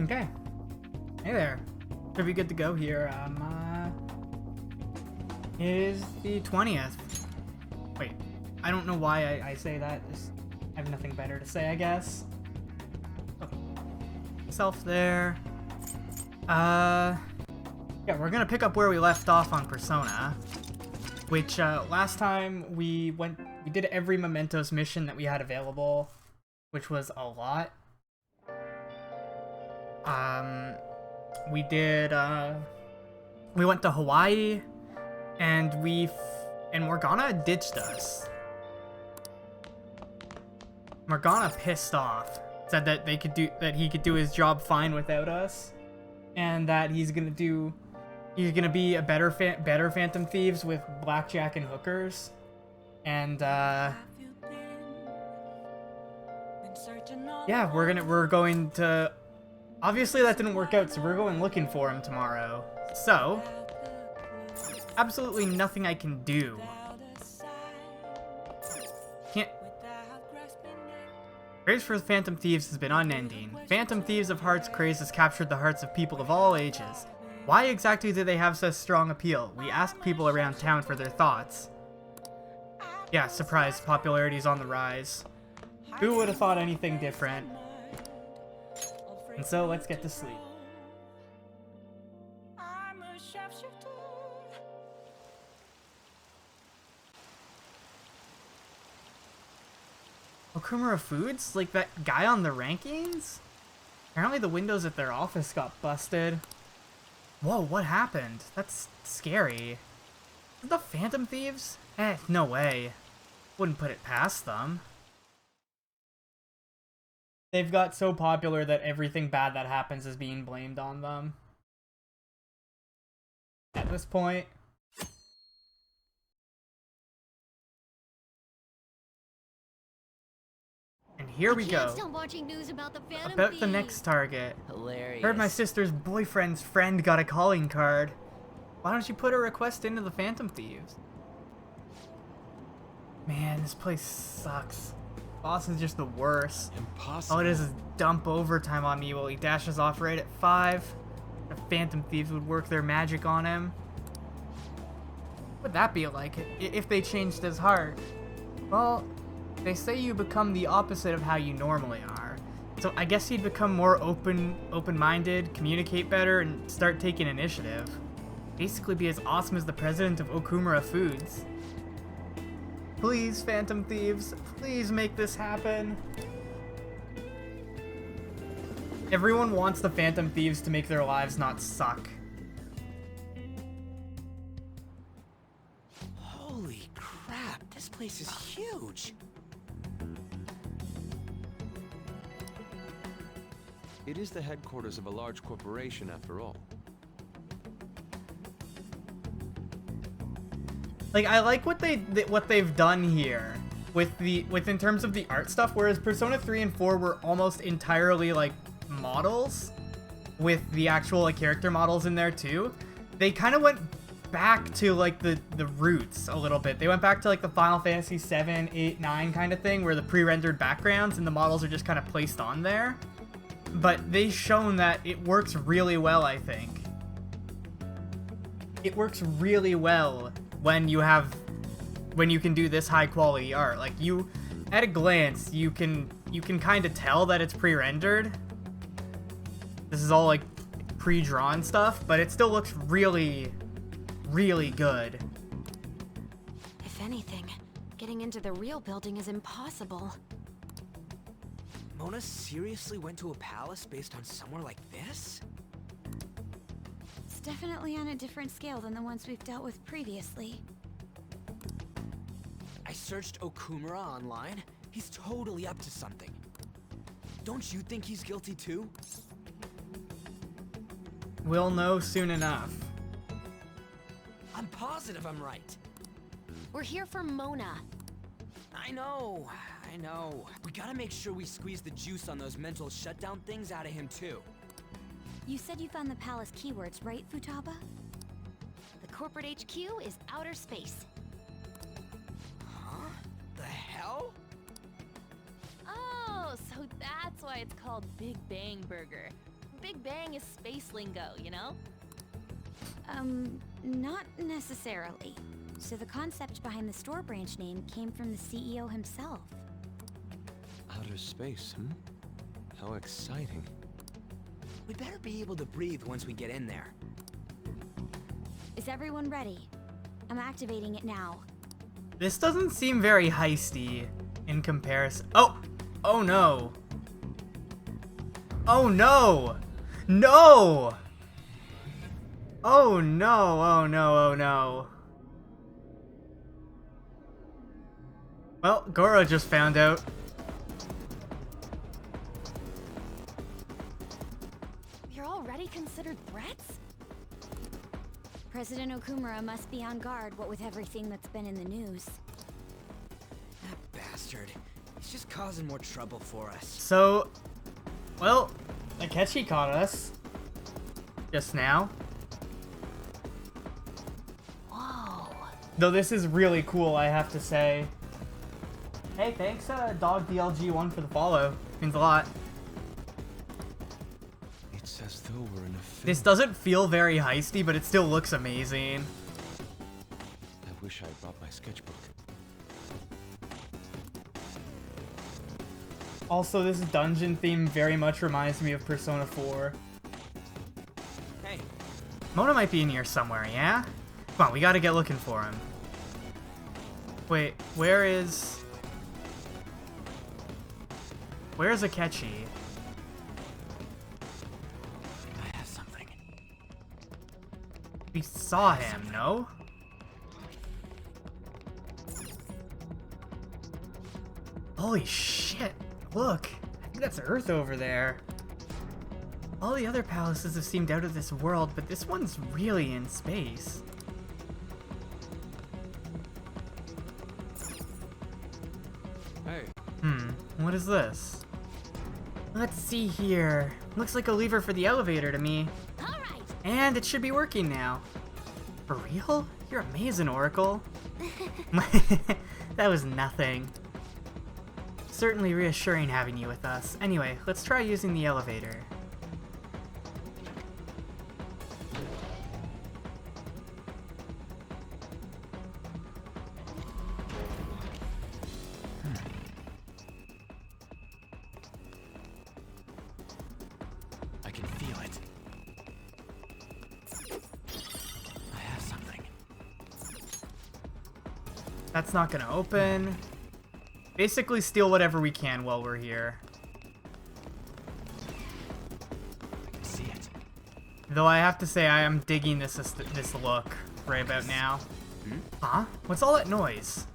Okay. Hey there. Should be good to go here. It is the 20th. Wait, I don't know why I say that. Just, I have nothing better to say, I guess. Oh. Self there. Yeah, we're gonna pick up where we left off on Persona. Which, last time we did every Mementos mission that we had available, which was a lot. We did, we went to Hawaii, and and Morgana ditched us. Morgana pissed off, said that he could do his job fine without us, and that he's gonna be a better Phantom Thieves with blackjack and hookers, and yeah, we're going to. Obviously that didn't work out, so we're going looking for him tomorrow. So, absolutely nothing I can do. Can't. Craze for Phantom Thieves has been unending. Phantom Thieves of Hearts craze has captured the hearts of people of all ages. Why exactly do they have such strong appeal? We asked people around town for their thoughts. Yeah, surprise, popularity is on the rise. Who would have thought anything different? And so, let's get to sleep. Okumura Foods? Like that guy on the rankings? Apparently the windows at their office got busted. Whoa, what happened? That's scary. The Phantom Thieves? No way. Wouldn't put it past them. They've got so popular that everything bad that happens is being blamed on them. At this point. And here we go. Stop watching news about the next target. Hilarious. Heard my sister's boyfriend's friend got a calling card. Why don't you put a request into the Phantom Thieves? Man, this place sucks. Boss is just the worst. Impossible. All it is dump overtime on me while he dashes off right at 5. The Phantom Thieves would work their magic on him. What would that be like if they changed his heart? Well, they say you become the opposite of how you normally are. So I guess he'd become more open-minded, communicate better, and start taking initiative. Basically be as awesome as the president of Okumura Foods. Please, Phantom Thieves, please make this happen. Everyone wants the Phantom Thieves to make their lives not suck. Holy crap, this place is huge. It is the headquarters of a large corporation, after all. Like, I like what they've done here with in terms of the art stuff, whereas Persona 3 and 4 were almost entirely like models with the actual like character models in there too. They kind of went back to like the roots a little bit. They went back to like the Final Fantasy 7, 8, 9 kind of thing where the pre-rendered backgrounds and the models are just kind of placed on there. But they've shown that it works really well, I think. It works really well when you can do this high quality art. Like at a glance, you can kind of tell that it's pre-rendered. This is all like pre-drawn stuff, but it still looks really, really good. If anything, getting into the real building is impossible. Mona seriously went to a palace based on somewhere like this? It's definitely on a different scale than the ones we've dealt with previously. I searched Okumura online. He's totally up to something. Don't you think he's guilty too? We'll know soon enough. I'm positive I'm right. We're here for Mona. I know. We gotta make sure we squeeze the juice on those mental shutdown things out of him too. You said you found the palace keywords, right, Futaba? The corporate HQ is outer space. Huh? The hell? Oh, so that's why it's called Big Bang Burger. Big Bang is space lingo, you know? Not necessarily. So the concept behind the store branch name came from the CEO himself. Outer space, hmm? How exciting. We'd better be able to breathe once we get in there. Is everyone ready? I'm activating it now. This doesn't seem very heisty in comparison. Oh! Oh no! Oh no! No! Oh no, oh no, oh no. Well, Goro just found out. You're already considered threats? President Okumura must be on guard, what with everything that's been in the news. That bastard. He's just causing more trouble for us. So, well, Akechi caught us just now. Whoa. Though this is really cool, I have to say. Hey, thanks, DogDLG1 for the follow. Means a lot. It's as though we're in a film. This doesn't feel very heisty, but it still looks amazing. I wish I brought my sketchbook. Also, this dungeon theme very much reminds me of Persona 4. Hey, Mona might be in here somewhere, yeah? Come on, we gotta get looking for him. Wait, where's Akechi? I have something. We saw him, no? Holy shit, look. I think that's Earth over there. All the other palaces have seemed out of this world, but this one's really in space. Hey, What is this? Let's see here. Looks like a lever for the elevator to me. All right. And it should be working now. For real? You're amazing, Oracle. That was nothing. Certainly reassuring having you with us. Anyway, let's try using the elevator. I can feel it. I have something. That's not gonna open. Basically steal whatever we can while we're here. I can see it. Though I have to say I am digging this look right about now. Huh? What's all that noise?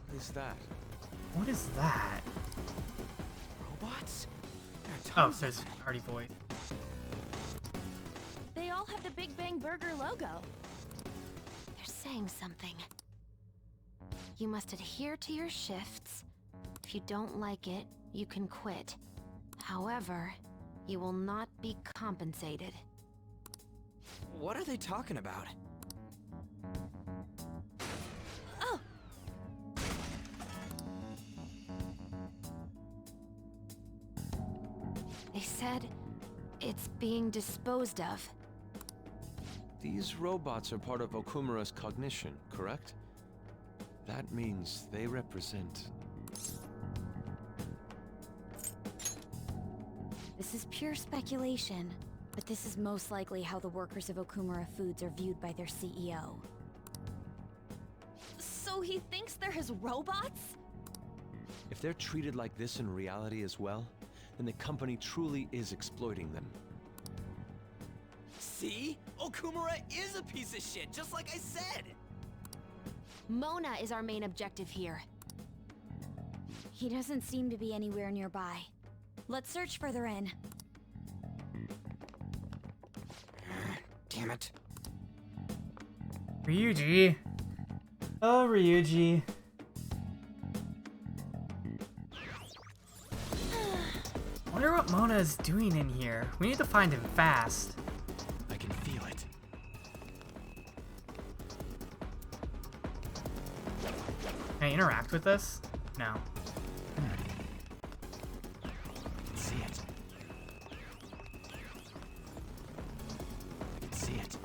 what is that? What is that? Robots? There are Oh, tons of there's them. already void. They all have the Big Bang Burger logo. They're saying something. You must adhere to your shifts. If you don't like it, you can quit. However, you will not be compensated. What are they talking about? Oh! They said it's being disposed of. These robots are part of Okumura's cognition, correct? That means they represent... This is pure speculation, but this is most likely how the workers of Okumura Foods are viewed by their CEO. So he thinks they're his robots? If they're treated like this in reality as well, then the company truly is exploiting them. See? Okumura is a piece of shit, just like I said! Mona is our main objective here. He doesn't seem to be anywhere nearby. Let's search further in. Damn it. Ryuji. Oh, Ryuji. Wonder what Mona is doing in here. We need to find him fast. I can feel it. Can I interact with this? now. See it. See it.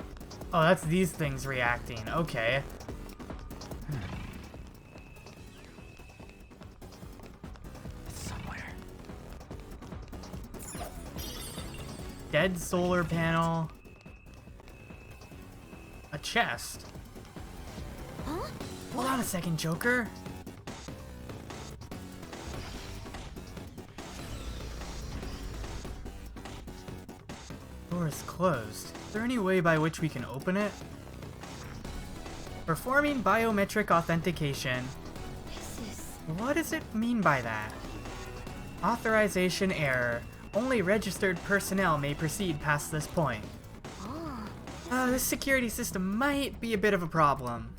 Oh, that's these things reacting. Okay. It's somewhere. Dead solar panel. A chest. Huh? Hold on a second, Joker. Door is closed. Is there any way by which we can open it? Performing biometric authentication. This is... What does it mean by that? Authorization error. Only registered personnel may proceed past this point. Oh. This security system might be a bit of a problem.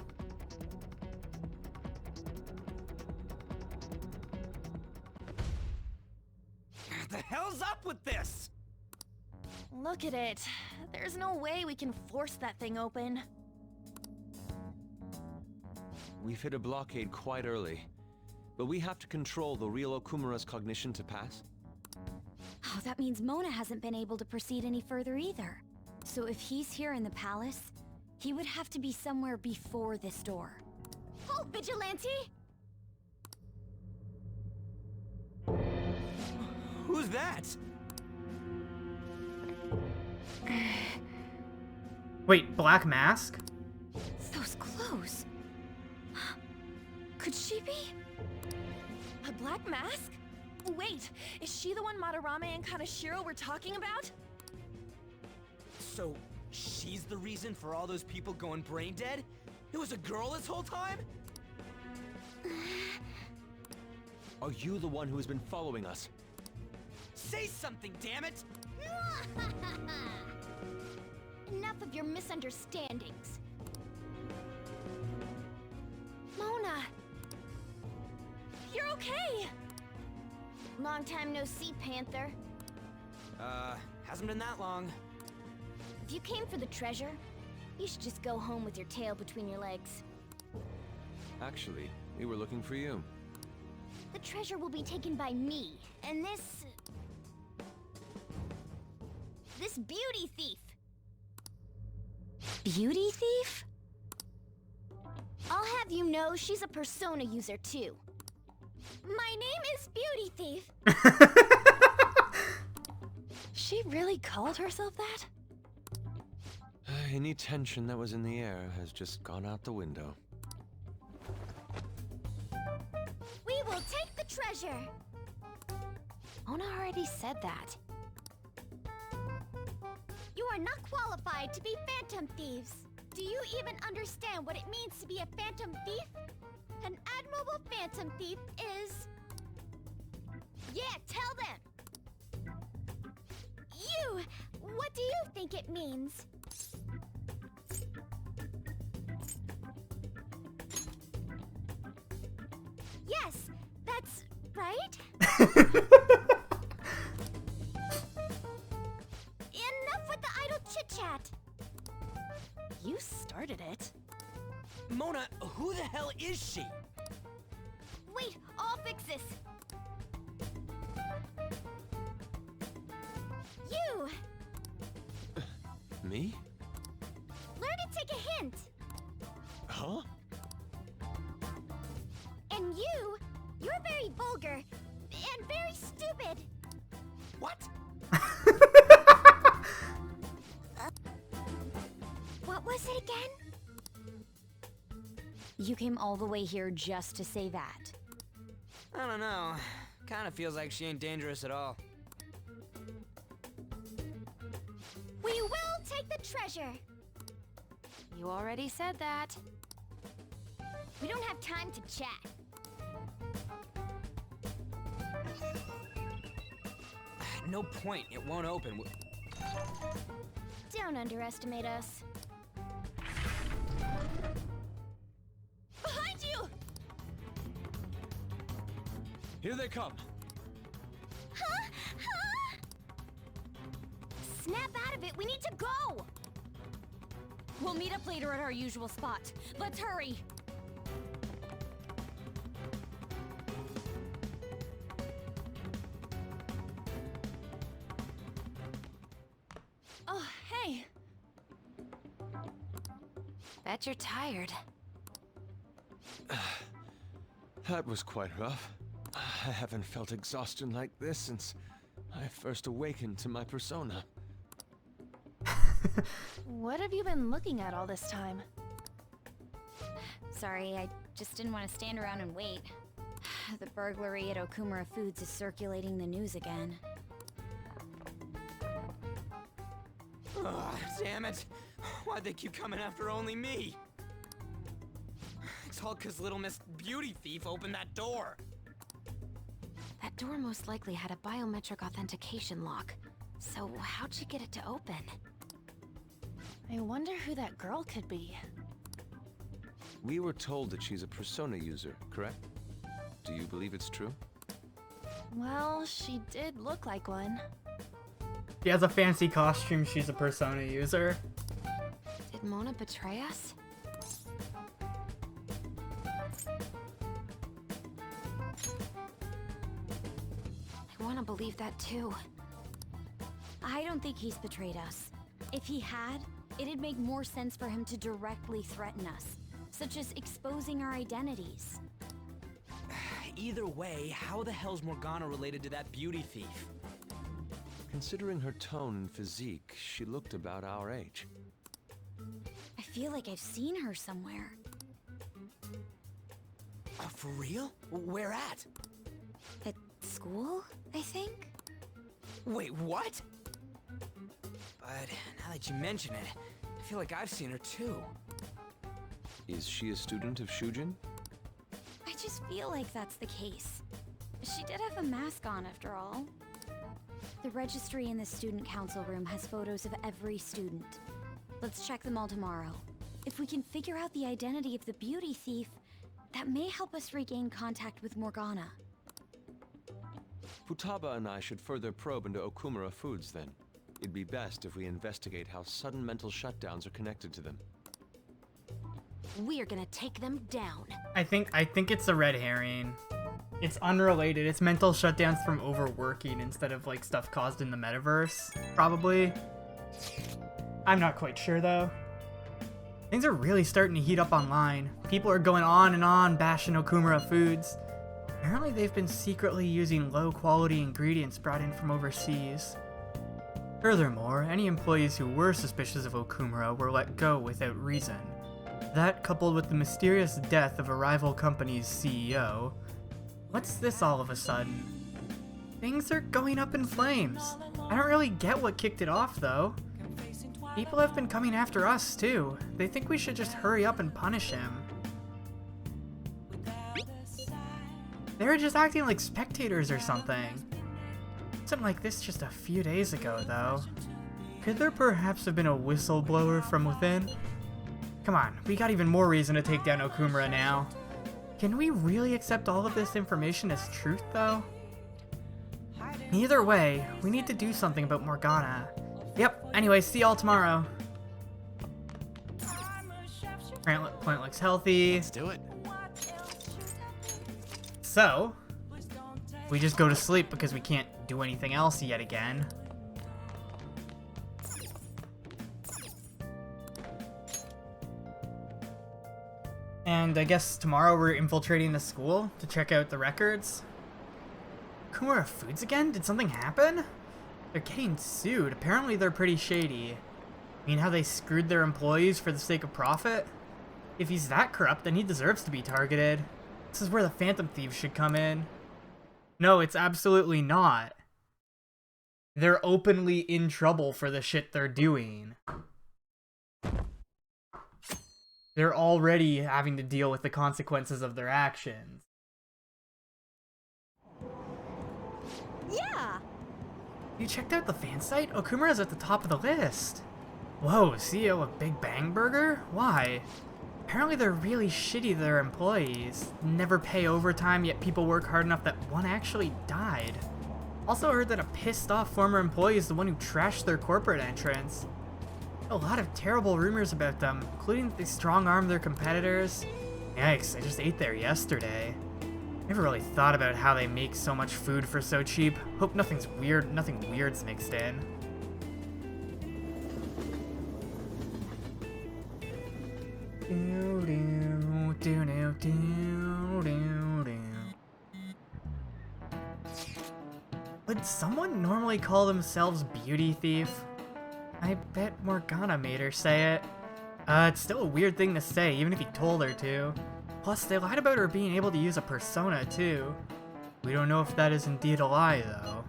What the hell's up with this? Look at it. There's no way we can force that thing open. We've hit a blockade quite early, but we have to control the real Okumura's cognition to pass. Oh, that means Mona hasn't been able to proceed any further either. So if he's here in the palace, he would have to be somewhere before this door. Halt, Vigilante! Who's that? Wait, Black Mask? Those clothes. Could she be? A black mask? Wait, is she the one Madarame and Kaneshiro were talking about? So, she's the reason for all those people going brain dead? It was a girl this whole time? Are you the one who has been following us? Say something, damn it! Enough of your misunderstandings. Mona! You're okay! Long time no see, Panther. Hasn't been that long. If you came for the treasure, you should just go home with your tail between your legs. Actually, we were looking for you. The treasure will be taken by me, and this beauty thief. Beauty thief? I'll have you know she's a Persona user too. My name is Beauty Thief. She really called herself that? Any tension that was in the air has just gone out the window. We will take the treasure. Mona already said that. You are not qualified to be phantom thieves. Do you even understand what it means to be a phantom thief? An admirable phantom thief is... Yeah, tell them! You! What do you think it means? Yes, that's right. Enough with the idle chit-chat. You started it. Mona, who the hell is she? Wait, I'll fix this. You! Me? Learn to take a hint. Huh? And you're very vulgar and very stupid. What? What was it again? You came all the way here just to say that. I don't know. Kinda feels like she ain't dangerous at all. We will take the treasure. You already said that. We don't have time to chat. No point, it won't open. Don't underestimate us. Behind you! Here they come. Huh? Huh? Snap out of it, we need to go! We'll meet up later at our usual spot. Let's hurry! Oh, hey. Bet you're tired. That was quite rough. I haven't felt exhaustion like this since I first awakened to my persona. What have you been looking at all this time? Sorry, I just didn't want to stand around and wait. The burglary at Okumura Foods is circulating the news again. Ugh, damn it. Why'd they keep coming after only me? It's all 'cause little Miss Beauty Thief opened that door. That door most likely had a biometric authentication lock. So how'd she get it to open? I wonder who that girl could be. We were told that she's a persona user, correct? Do you believe it's true? Well, she did look like one. She has a fancy costume, she's a persona user. Did Mona betray us? I want to believe that too. I don't think he's betrayed us. If he had, it'd make more sense for him to directly threaten us, such as exposing our identities. Either way, how the hell's Morgana related to that beauty thief? Considering her tone and physique, she looked about our age. I feel like I've seen her somewhere. For real? Where at? At school, I think? Wait, what? But now that you mention it, I feel like I've seen her too. Is she a student of Shujin? I just feel like that's the case. She did have a mask on, after all. The registry in the student council room has photos of every student. Let's check them all tomorrow. If we can figure out the identity of the beauty thief, that may help us regain contact with Morgana. Futaba and I should further probe into Okumura Foods then. It'd be best if we investigate how sudden mental shutdowns are connected to them. We're gonna take them down. I think it's a red herring. It's unrelated. It's mental shutdowns from overworking instead of like stuff caused in the metaverse, probably. I'm not quite sure though. Things are really starting to heat up online. People are going on and on bashing Okumura Foods. Apparently they've been secretly using low quality ingredients brought in from overseas. Furthermore, any employees who were suspicious of Okumura were let go without reason. That, coupled with the mysterious death of a rival company's CEO. What's this all of a sudden? Things are going up in flames. I don't really get what kicked it off though. People have been coming after us too. They think we should just hurry up and punish him. They were just acting like spectators or something. Something like this just a few days ago though. Could there perhaps have been a whistleblower from within? Come on, we got even more reason to take down Okumura now. Can we really accept all of this information as truth, though? Either way, we need to do something about Morgana. Yep, anyway, see y'all tomorrow. Plant looks healthy. Let's do it. So, we just go to sleep because we can't do anything else yet again. And I guess tomorrow we're infiltrating the school to check out the records. Okumura Foods again? Did something happen? They're getting sued. Apparently they're pretty shady. I mean, how they screwed their employees for the sake of profit? If he's that corrupt, then he deserves to be targeted. This is where the Phantom Thieves should come in. No, it's absolutely not. They're openly in trouble for the shit they're doing. They're already having to deal with the consequences of their actions. Yeah! You checked out the fan site? Okumura's at the top of the list. Whoa, CEO of Big Bang Burger? Why? Apparently they're really shitty to their employees. Never pay overtime, yet people work hard enough that one actually died. Also heard that a pissed off former employee is the one who trashed their corporate entrance. A lot of terrible rumors about them, including that they strong-arm their competitors. Yikes, I just ate there yesterday. Never really thought about how they make so much food for so cheap. Hope nothing weird's mixed in. do do do do do do do. Would someone normally call themselves Beauty Thief? I bet Morgana made her say it. It's still a weird thing to say, even if he told her to. Plus, they lied about her being able to use a persona, too. We don't know if that is indeed a lie, though.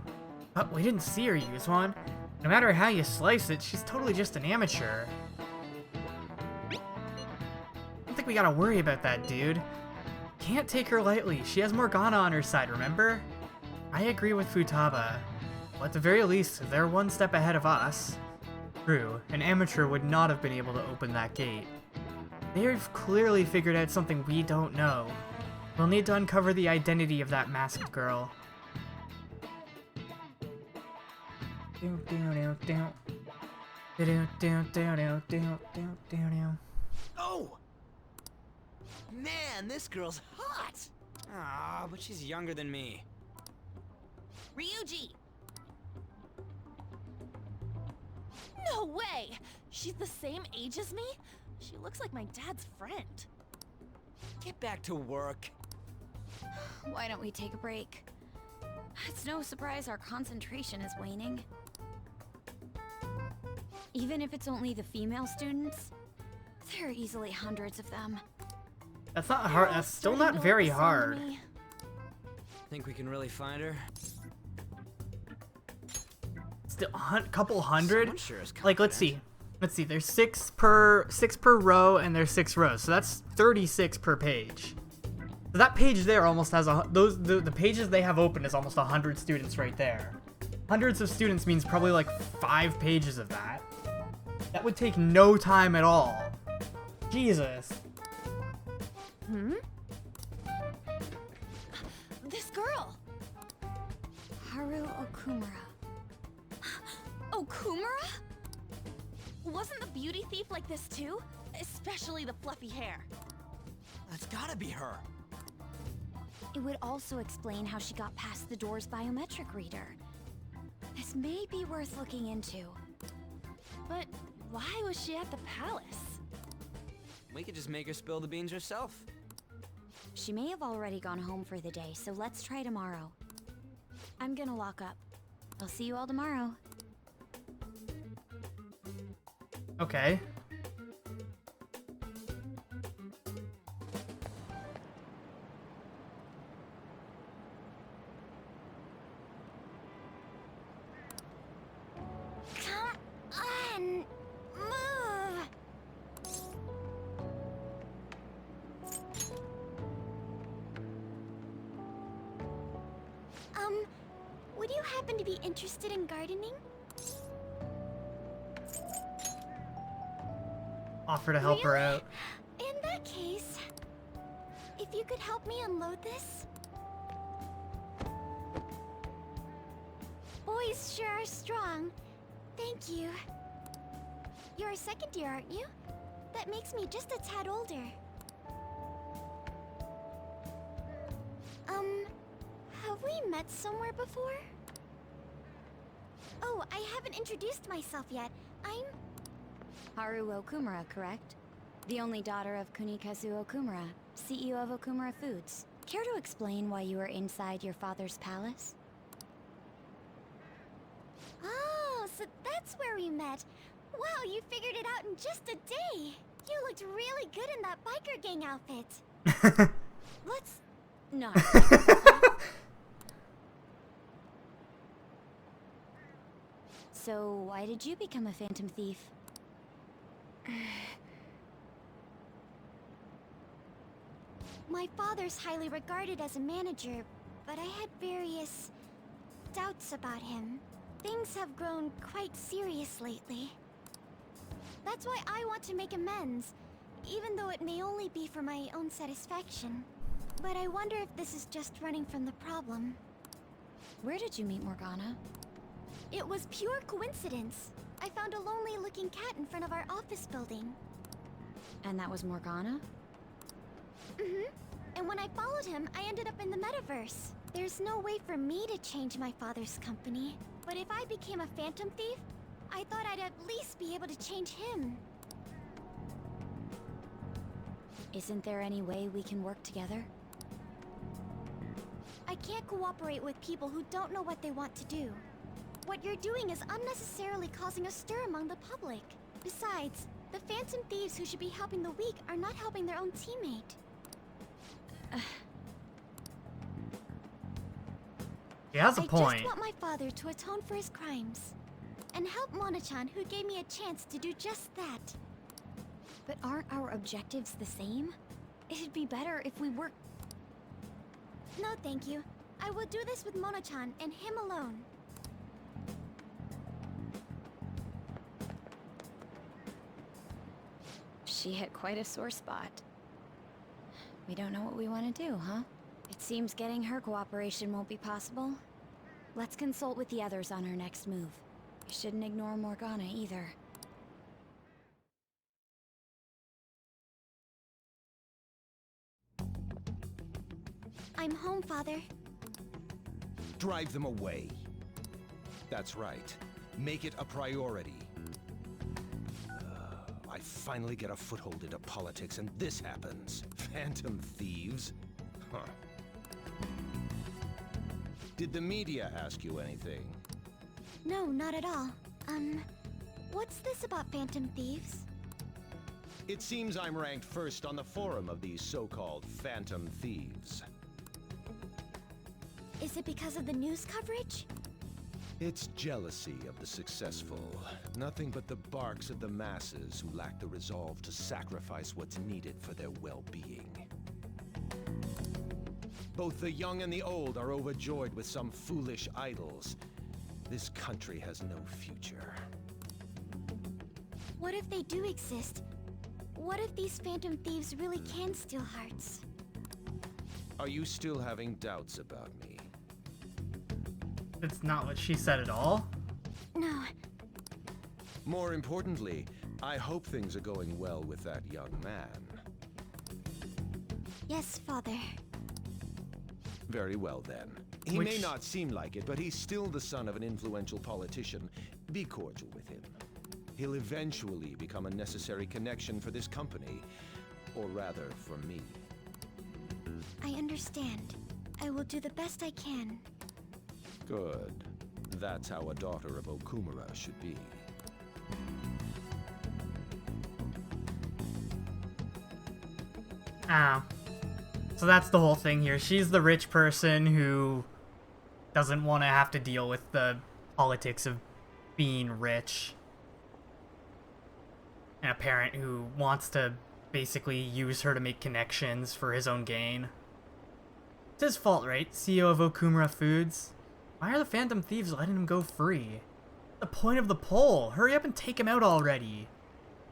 But we didn't see her use one. No matter how you slice it, she's totally just an amateur. I don't think we gotta worry about that, dude. Can't take her lightly. She has Morgana on her side, remember? I agree with Futaba. Well, at the very least, they're one step ahead of us. True, an amateur would not have been able to open that gate. They've clearly figured out something we don't know. We'll need to uncover the identity of that masked girl. Oh! Man, this girl's hot! Ah, but she's younger than me. Ryuji! No way! She's the same age as me? She looks like my dad's friend. Get back to work. Why don't we take a break? It's no surprise our concentration is waning. Even if it's only the female students, there are easily hundreds of them. That's not hard. That's still not very hard. Think we can really find her? Still a couple hundred. Someone sure is Like, let's confident. see. Let's see. There's six per row, and there's 6 rows, so that's 36 per page. So that page there almost has the pages they have open is almost 100 students right there. Hundreds of students means probably like 5 pages of that. That would take no time at all. Jesus. This girl! Haru Okumura. Okumura? Wasn't the beauty thief like this too? Especially the fluffy hair. That's gotta be her. It would also explain how she got past the door's biometric reader. This may be worth looking into. But why was she at the palace? We could just make her spill the beans herself. She may have already gone home for the day, so let's try tomorrow. I'm gonna lock up. I'll see you all tomorrow. Okay. Come on! Move! Would you happen to be interested in gardening? Offer to help her Really? out. In that case, if you could help me unload this. Boys sure are strong. Thank you. You're a second year, aren't you? That makes me just a tad older. Have we met somewhere before? Oh, I haven't introduced myself yet. I'm... Haru Okumura, correct? The only daughter of Kunikazu Okumura, CEO of Okumura Foods. Care to explain why you were inside your father's palace? Oh, so that's where we met. Wow, you figured it out in just a day. You looked really good in that biker gang outfit. Let's... not. So, why did you become a phantom thief? My father's highly regarded as a manager, but I had various doubts about him. Things have grown quite serious lately. That's why I want to make amends, even though it may only be for my own satisfaction. But I wonder if this is just running from the problem. Where did you meet Morgana? It was pure coincidence. I found a lonely-looking cat in front of our office building. And that was Morgana? And when I followed him, I ended up in the metaverse. There's no way for me to change my father's company. But if I became a phantom thief, I thought I'd at least be able to change him. Isn't there any way we can work together? I can't cooperate with people who don't know what they want to do. What you're doing is unnecessarily causing a stir among the public. Besides, the Phantom Thieves who should be helping the weak are not helping their own teammate. He has a I point. just want my father to atone for his crimes. And help Mona-chan, who gave me a chance to do just that. But aren't our objectives the same? It'd be better if we work. No, thank you. I will do this with Mona-chan and him alone. She hit quite a sore spot. We don't know what we want to do, huh? It seems getting her cooperation won't be possible. Let's consult with the others on our next move. We shouldn't ignore Morgana either. I'm home, Father. Drive them away. That's right. Make it a priority. I finally get a foothold into politics and this happens. Phantom Thieves? Huh. Did the media ask you anything? No, not at all. What's this about Phantom Thieves? It seems I'm ranked first on the forum of these so-called Phantom Thieves. Is it because of the news coverage? It's jealousy of the successful. Nothing but the barks of the masses who lack the resolve to sacrifice what's needed for their well-being. Both the young and the old are overjoyed with some foolish idols. This country has no future. What if they do exist? What if these Phantom Thieves really can steal hearts? Are you still having doubts about me? That's not what she said at all. No. More importantly, I hope things are going well with that young man. Yes, Father. Very well then. He may not seem like it, but he's still the son of an influential politician. Be cordial with him. He'll eventually become a necessary connection for this company. Or rather, for me. I understand. I will do the best I can. Good. That's how a daughter of Okumura should be. Ah. So that's the whole thing here. She's the rich person who doesn't want to have to deal with the politics of being rich. And a parent who wants to basically use her to make connections for his own gain. It's his fault, right? CEO of Okumura Foods. Why are the Phantom Thieves letting him go free? The point of the poll! Hurry up and take him out already!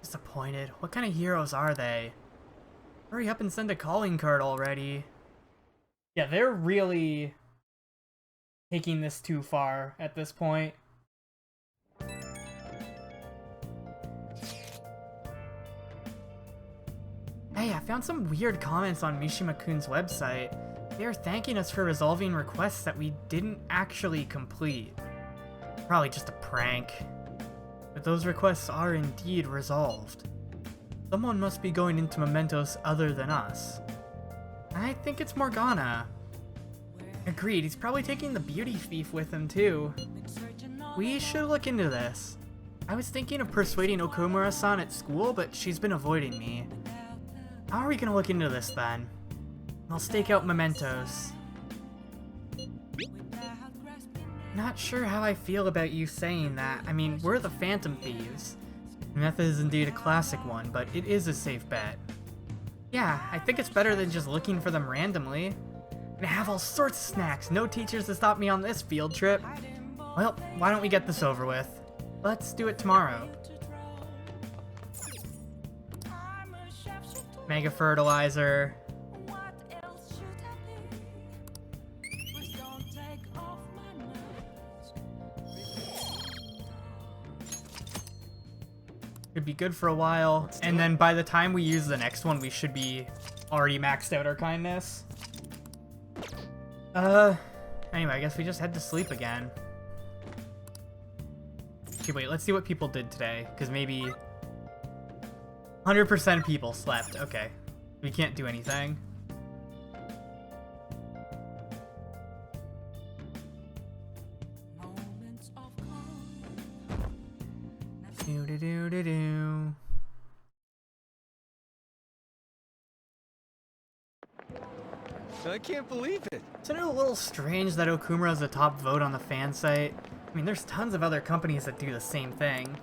Disappointed. What kind of heroes are they? Hurry up and send a calling card already. Yeah, they're really taking this too far at this point. Hey, I found some weird comments on Mishima-kun's website. They are thanking us for resolving requests that we didn't actually complete. Probably just a prank. But those requests are indeed resolved. Someone must be going into Mementos other than us. I think it's Morgana. Agreed, he's probably taking the beauty thief with him too. We should look into this. I was thinking of persuading Okumura-san at school, but she's been avoiding me. How are we gonna look into this then? I'll stake out mementos. Not sure how I feel about you saying that. I mean, we're the Phantom Thieves. The method is indeed a classic one, but it is a safe bet. Yeah, I think it's better than just looking for them randomly. I'm gonna have all sorts of snacks, no teachers to stop me on this field trip. Well, why don't we get this over with? Let's do it tomorrow. Mega fertilizer. Could be good for a while, and then by the time we use the next one, we should be already maxed out our kindness. Anyway, I guess we just head to sleep again. Okay, wait, let's see what people did today, because maybe 100% of people slept. Okay. We can't do anything. Do. I can't believe it. Isn't it a little strange that Okumura is the top vote on the fan site? I mean, there's tons of other companies that do the same thing.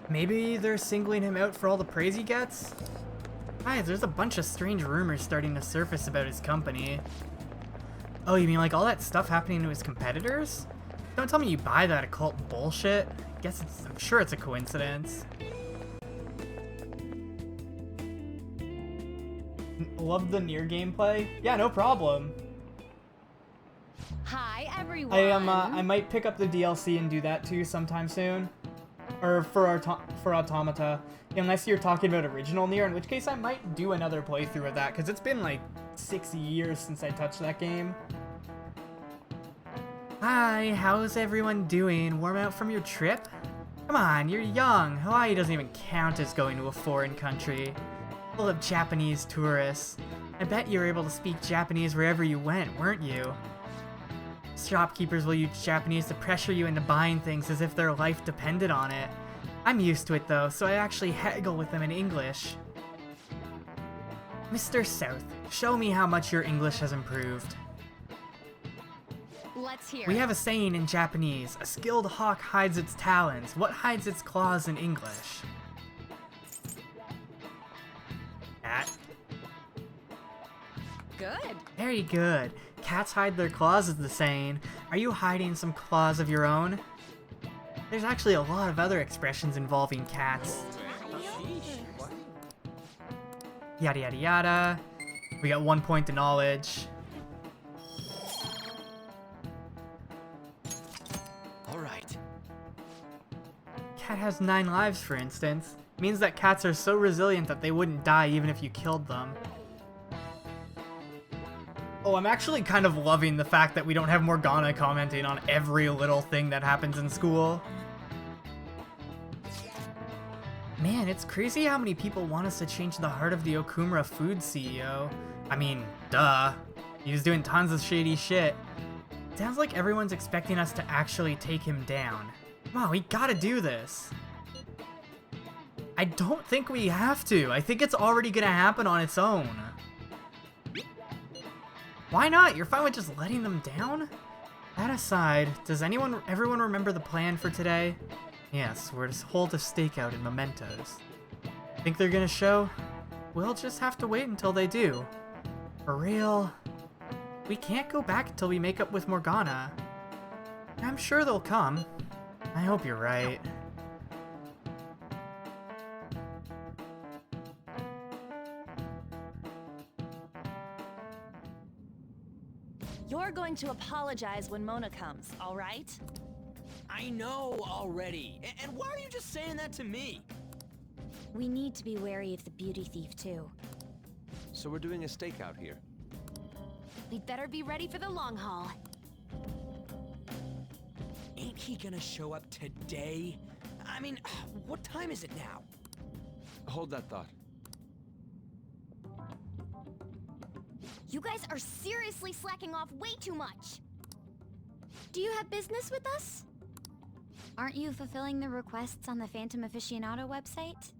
Maybe they're singling him out for all the praise he gets? Guys, there's a bunch of strange rumors starting to surface about his company. Oh, you mean like all that stuff happening to his competitors? Don't tell me you buy that occult bullshit. I'm sure it's a coincidence. Love the Nier gameplay? Yeah, no problem. Hi, everyone. I might pick up the DLC and do that too sometime soon. Or for Automata. Unless you're talking about original Nier, in which case I might do another playthrough of that, because it's been like 6 years since I touched that game. Hi, how's everyone doing? Warm out from your trip? Come on, you're young. Hawaii doesn't even count as going to a foreign country. Full of Japanese tourists. I bet you were able to speak Japanese wherever you went, weren't you? Shopkeepers will use Japanese to pressure you into buying things as if their life depended on it. I'm used to it though, so I actually haggle with them in English. Mr. South, show me how much your English has improved. Let's hear We it. have a saying in Japanese, a skilled hawk hides its talons. What hides its claws in English? Cat. Good. Very good. Cats hide their claws is the saying. Are you hiding some claws of your own? There's actually a lot of other expressions involving cats. Yada yada yada. We got 1 point to knowledge. Alright. Cat has 9 lives, for instance. Means that cats are so resilient that they wouldn't die even if you killed them. Oh, I'm actually kind of loving the fact that we don't have Morgana commenting on every little thing that happens in school. Man, it's crazy how many people want us to change the heart of the Okumura food CEO. I mean, duh. He was doing tons of shady shit. Sounds like everyone's expecting us to actually take him down. Come on, we gotta do this. I don't think we have to. I think it's already gonna happen on its own. Why not? You're fine with just letting them down? That aside, does everyone remember the plan for today? Yes, we're to hold a stakeout in mementos. Think they're gonna show? We'll just have to wait until they do. For real? We can't go back until we make up with Morgana. I'm sure they'll come. I hope you're right. You're going to apologize when Mona comes, all right? I know already. And why are you just saying that to me? We need to be wary of the beauty thief, too. So we're doing a stakeout here. We'd better be ready for the long haul. Ain't he gonna show up today? I mean, what time is it now? Hold that thought. You guys are seriously slacking off way too much. Do you have business with us? Aren't you fulfilling the requests on the Phantom Aficionado website?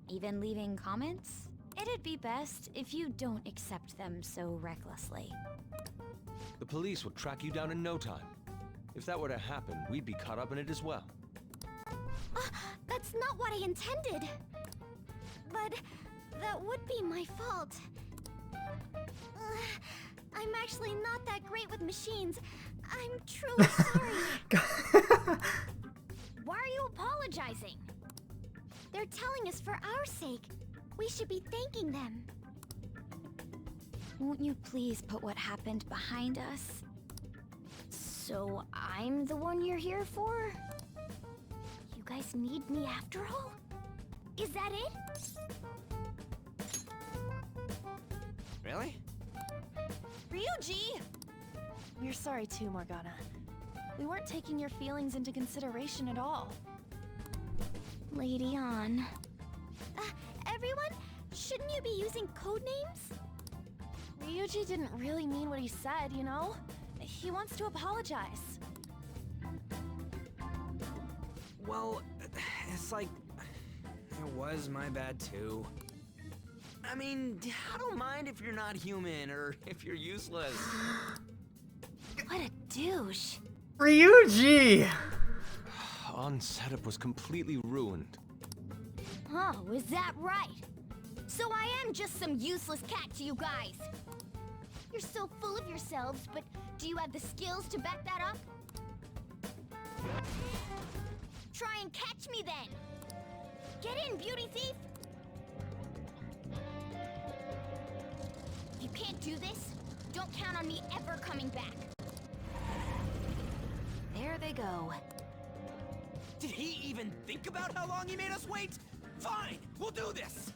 Even leaving comments? It'd be best if you don't accept them so recklessly. The police will track you down in no time. If that were to happen, we'd be caught up in it as well. That's not what I intended. But that would be my fault. I'm actually not that great with machines. I'm truly sorry. Why are you apologizing? They're telling us for our sake. We should be thanking them. Won't you please put what happened behind us? So I'm the one you're here for? You guys need me after all? Is that it? Really? Ryuji! We're sorry too, Morgana. We weren't taking your feelings into consideration at all. Lady on. Everyone, Shouldn't you be using code names? Ryuji didn't really mean what he said, you know? He wants to apologize. Well, it's like... It was my bad, too. I mean, I don't mind if you're not human, or if you're useless. What a douche. Ryuji! On setup was completely ruined. Oh, is that right? So I am just some useless cat to you guys. You're so full of yourselves, but do you have the skills to back that up? Try and catch me then! Get in, beauty thief! If you can't do this, don't count on me ever coming back. There they go. Did he even think about how long he made us wait? Fine, we'll do this!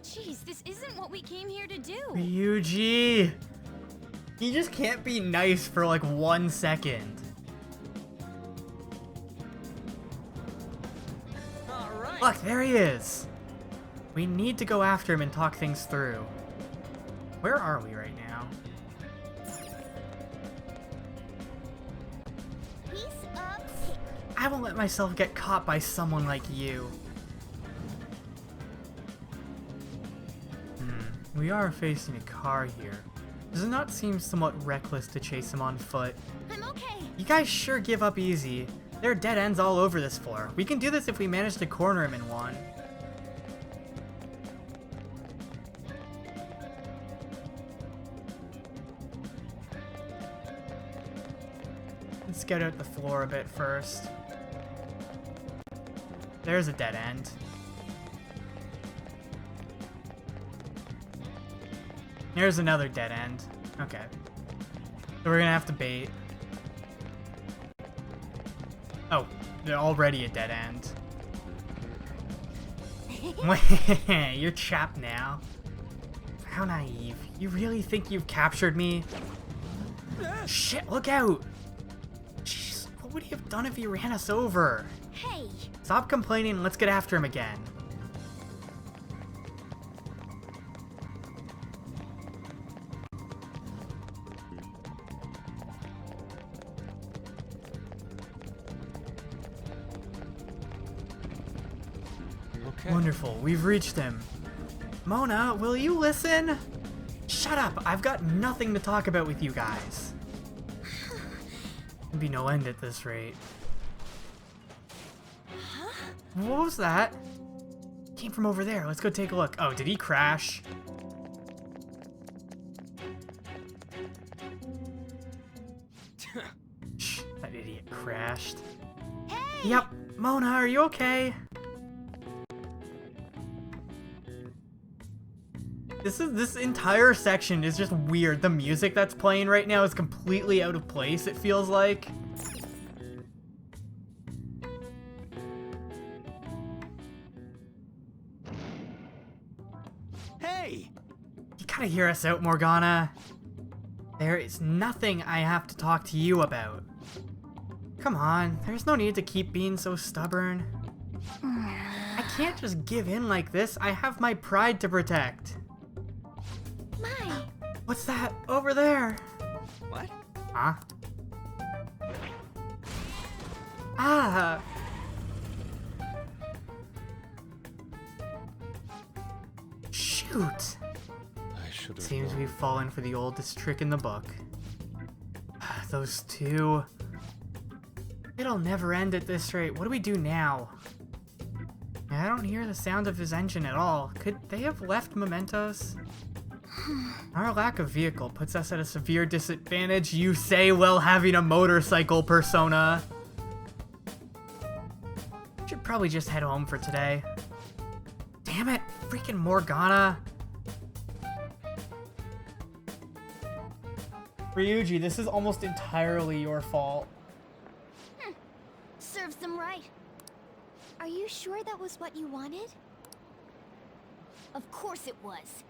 Jeez, this isn't what we came here to do. Ryuji! He just can't be nice for like 1 second. Alright. Look, there he is. We need to go after him and talk things through. Where are we right now? Piece of cake. I won't let myself get caught by someone like you. We are facing a car here. Does it not seem somewhat reckless to chase him on foot? I'm okay. You guys sure give up easy. There are dead ends all over this floor. We can do this if we manage to corner him in one. Let's get out the floor a bit first. There's a dead end. Here's another dead end. Okay. So we're gonna have to bait. Oh, they're already a dead end. Wait, you're trapped now. How naive. You really think you've captured me? Shit, look out! Jeez, what would he have done if he ran us over? Hey! Stop complaining and let's get after him again. Okay. Wonderful, we've reached him. Mona, will you listen? Shut up, I've got nothing to talk about with you guys. There'll be no end at this rate. What was that? Came from over there, let's go take a look. Oh, did he crash? Shh, that idiot crashed. Hey! Yep, Mona, are you okay? This entire section is just weird. The music that's playing right now is completely out of place, it feels like. Hey! You gotta hear us out, Morgana. There is nothing I have to talk to you about. Come on, there's no need to keep being so stubborn. I can't just give in like this. I have my pride to protect. My! What's that over there? What? Huh? Ah! Shoot! I should have. Seems we've fallen for the oldest trick in the book. Those two. It'll never end at this rate. What do we do now? I don't hear the sound of his engine at all. Could they have left mementos? Our lack of vehicle puts us at a severe disadvantage, you say, while having a motorcycle persona. Should probably just head home for today. Damn it, freaking Morgana. Ryuji, this is almost entirely your fault. Serves them right. Are you sure that was what you wanted? Of course it was.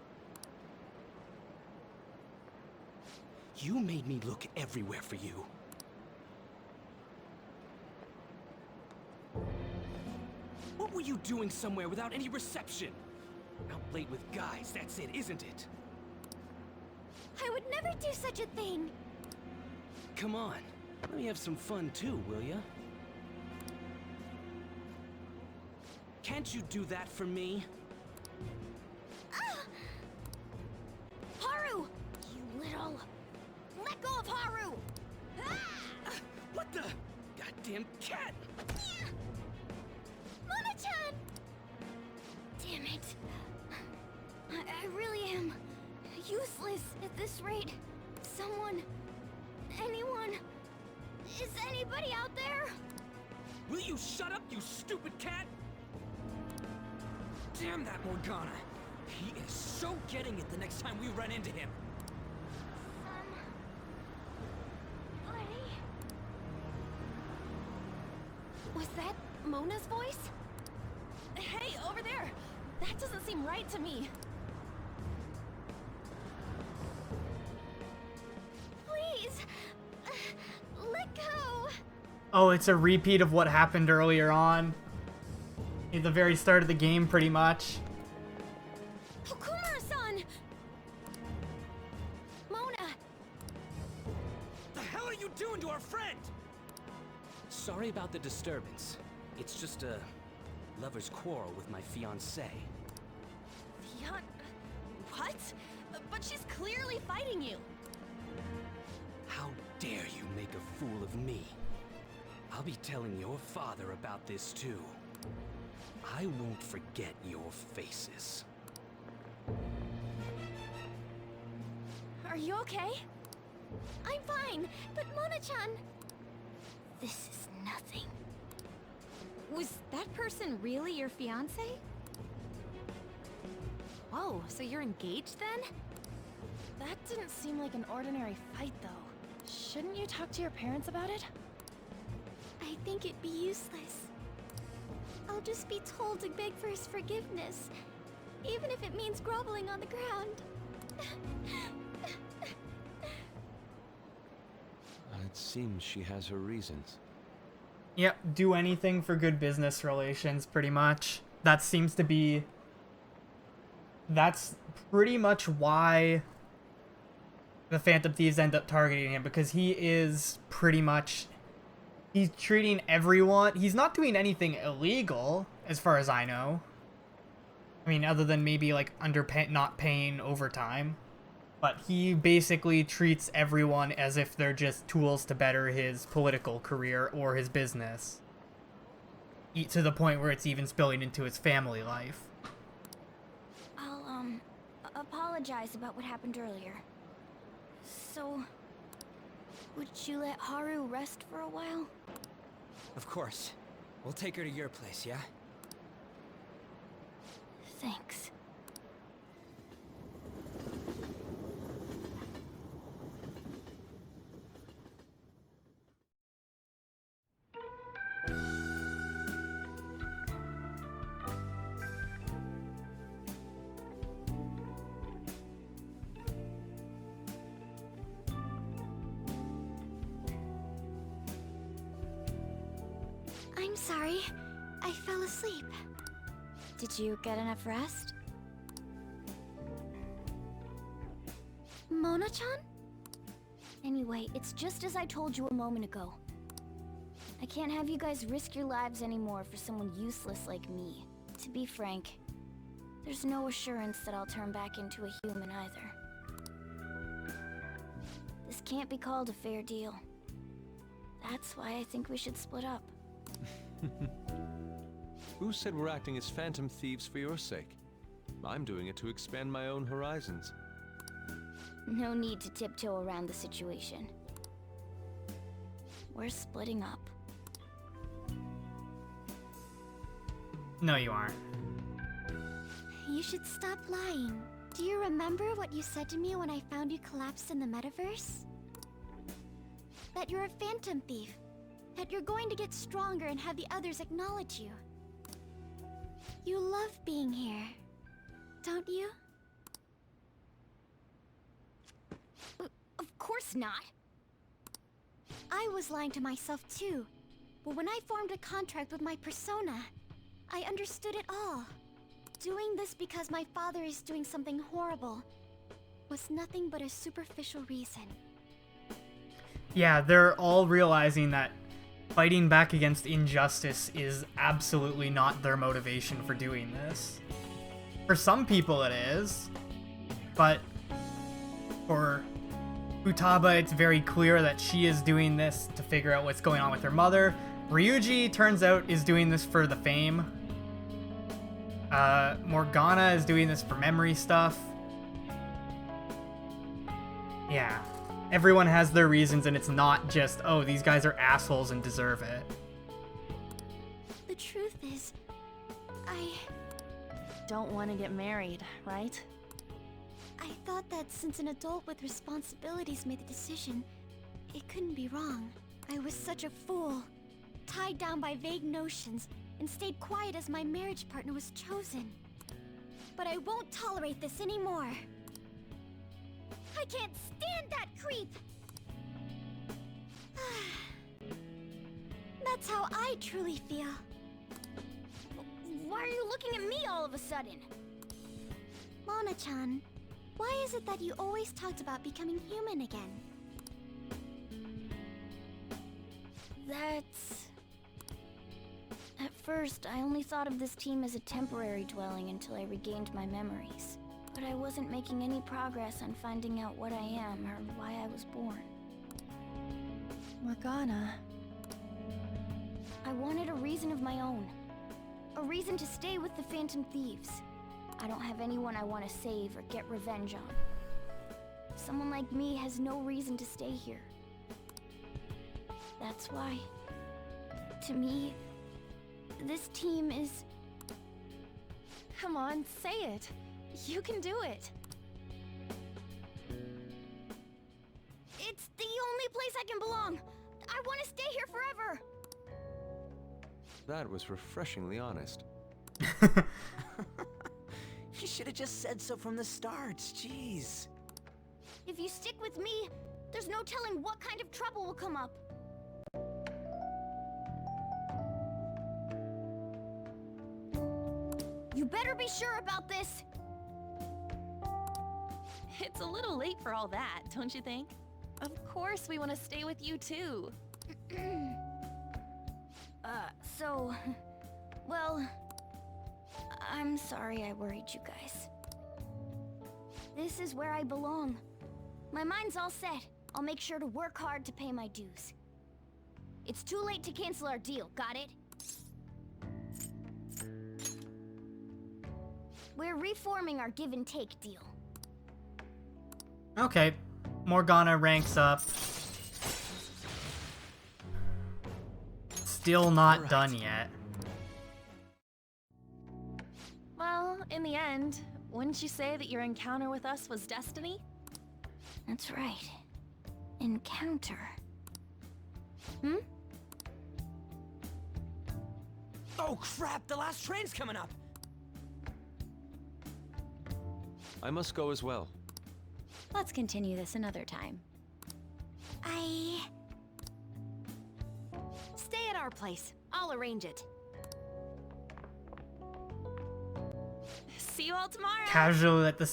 You made me look everywhere for you. What were you doing somewhere without any reception? Out late with guys, that's it, isn't it? I would never do such a thing. Come on, let me have some fun too, will ya? Can't you do that for me? Haru! You little... Let go of Haru! What the? Goddamn cat! Mona-chan! Damn it. I really am useless at this rate. Someone... anyone... Is anybody out there? Will you shut up, you stupid cat? Damn that Morgana! He is so getting it the next time we run into him. Was that Mona's voice? Hey, over there! That doesn't seem right to me. Please! Let go! Oh, it's a repeat of what happened earlier on. At the very start of the game, pretty much. Okumura-san! Mona! The hell are you doing to our friend? Sorry about the disturbance. It's just a lover's quarrel with my fiancée. What? But she's clearly fighting you. How dare you make a fool of me? I'll be telling your father about this too. I won't forget your faces. Are you okay? I'm fine, but Mona-chan... This is nothing. Was that person really your fiance? Whoa, so you're engaged then? That didn't seem like an ordinary fight, though. Shouldn't you talk to your parents about it? I think it'd be useless. I'll just be told to beg for his forgiveness, even if it means groveling on the ground. It seems she has her reasons. Yep, do anything for good business relations, pretty much. That seems to be... That's pretty much why the Phantom Thieves end up targeting him, because he is pretty much... He's treating everyone... He's not doing anything illegal, as far as I know. I mean, other than maybe, like, not paying overtime. But he basically treats everyone as if they're just tools to better his political career or his business. To the point where it's even spilling into his family life. I'll, apologize about what happened earlier. So, would you let Haru rest for a while? Of course. We'll take her to your place, yeah? Thanks. I'm sorry. I fell asleep. Did you get enough rest? Mona-chan? Anyway, it's just as I told you a moment ago. I can't have you guys risk your lives anymore for someone useless like me. To be frank, there's no assurance that I'll turn back into a human either. This can't be called a fair deal. That's why I think we should split up. Who said we're acting as phantom thieves for your sake? I'm doing it to expand my own horizons. No need to tiptoe around the situation. We're splitting up. No, you aren't. You should stop lying. Do you remember what you said to me when I found you collapsed in the metaverse? That you're a phantom thief. That you're going to get stronger and have the others acknowledge you. You love being here, don't you? Of course not. I was lying to myself too. But when I formed a contract with my persona, I understood it all. doing this because my father is doing something horrible was nothing but a superficial reason. Yeah, they're all realizing that fighting back against injustice is absolutely not their motivation for doing this. For some people it is, but for Futaba it's very clear that she is doing this to figure out what's going on with her mother. Ryuji, turns out, is doing this for the fame. Morgana is doing this for memory stuff. Yeah. Everyone has their reasons, and it's not just, oh, these guys are assholes and deserve it. The truth is, I Don't want to get married, right? thought that since an adult with responsibilities made the decision, it couldn't be wrong. I was such a fool, tied down by vague notions, and stayed quiet as my marriage partner was chosen. But I won't tolerate this anymore. I can't stand that creep! That's how I truly feel. Why are you looking at me all of a sudden? Mona-chan, why is it that you always talked about becoming human again? That's... At first, I only thought of this team as a temporary dwelling until I regained my memories. But I wasn't making any progress on finding out what I am or why I was born. Morgana. I wanted a reason of my own. A reason to stay with the Phantom Thieves. I don't have anyone I want to save or get revenge on. Someone like me has no reason to stay here. That's why, to me, this team is... Come on, say it. You can do it. It's the only place I can belong. I want to stay here forever. That was refreshingly honest. You should have just said so from the start. Jeez. If you stick with me, there's no telling what kind of trouble will come up. You better be sure about this. It's a little late for all that, don't you think? Of course we want to stay with you too. Well, I'm sorry I worried you guys. This is where I belong. My mind's all set. I'll make sure to work hard to pay my dues. It's too late to cancel our deal, got it? We're reforming our give and take deal. Okay, Morgana ranks up. Still not done yet. Well, in the end, wouldn't you say that your encounter with us was destiny? That's right. Encounter. Hmm? Oh crap, the last train's coming up! I must go as well. Let's continue this another time. Stay at our place. I'll arrange it. See you all tomorrow. Casually let the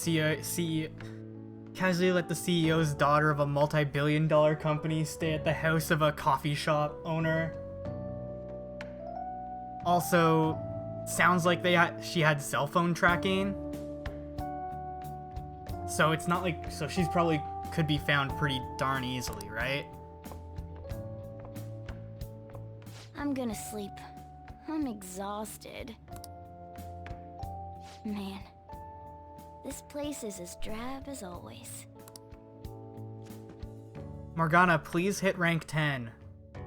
CEO's daughter of a multi-billion-dollar company stay at the house of a coffee shop owner. Also, sounds like she had cell phone tracking. So it's not like, so she's probably could be found pretty darn easily, right? I'm gonna sleep. I'm exhausted. Man, this place is as drab as always. Morgana, please hit rank 10,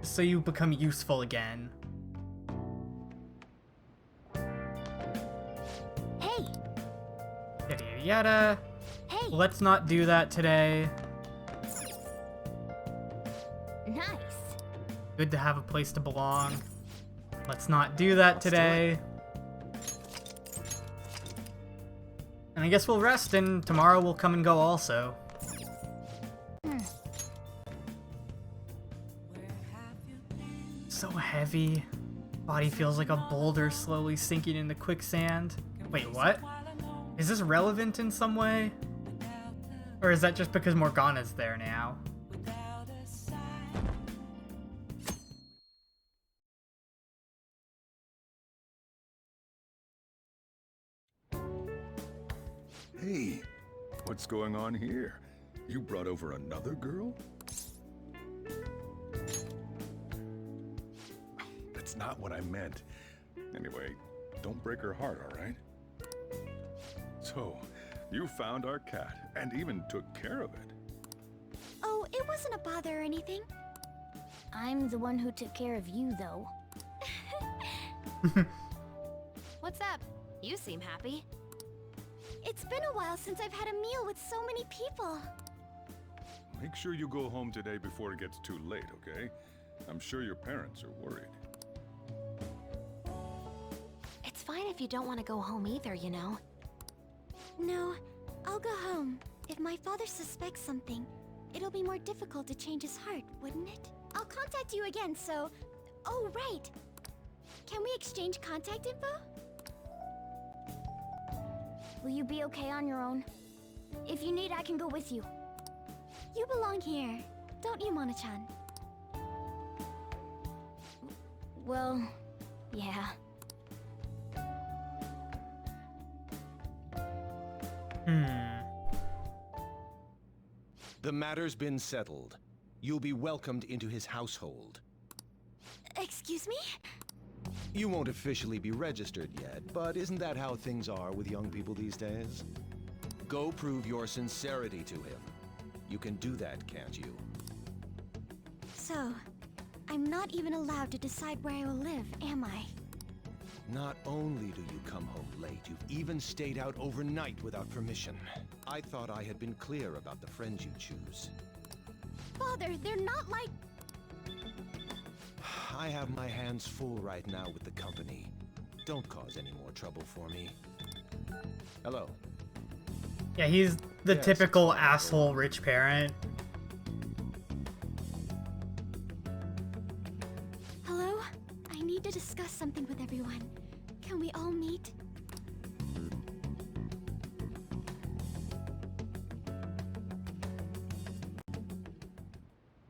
so you become useful again. Hey! Yada yada yada. Hey! Let's not do that today. Nice! Good to have a place to belong. Let's not do that today. And I guess we'll rest, and tomorrow we'll come and go also. So heavy. Body feels like a boulder slowly sinking into quicksand. Wait, what? Is this relevant in some way? Or is that just because Morgana's there now? Hey, what's going on here? You brought over another girl? That's not what I meant. Anyway, don't break her heart, all right? So, you found our cat and even took care of it. Oh, it wasn't a bother or anything. I'm the one who took care of you, though. What's up? You seem happy. It's been a while since I've had a meal with so many people. Make sure you go home today before it gets too late, okay? I'm sure your parents are worried. It's fine if you don't want to go home either, you know. No, I'll go home. If my father suspects something, it'll be more difficult to change his heart, wouldn't it? I'll contact you again, so... Oh, right! Can we exchange contact info? Will you be okay on your own? If you need, I can go with you. You belong here, don't you, Mona-chan? Well, yeah. The matter's been settled. You'll be welcomed into his household. Excuse me? You won't officially be registered yet, but isn't that how things are with young people these days? Go prove your sincerity to him. You can do that, can't you? So, I'm not even allowed to decide where I will live, am I? Not only do you come home late, you've even stayed out overnight without permission. I thought I had been clear about the friends you choose. Father, they're not like... I have my hands full right now with the company. Don't cause any more trouble for me. Hello. Yeah, he's the Yes, typical it's fine. asshole rich parent. Hello? I need to discuss something with everyone. Can we all meet?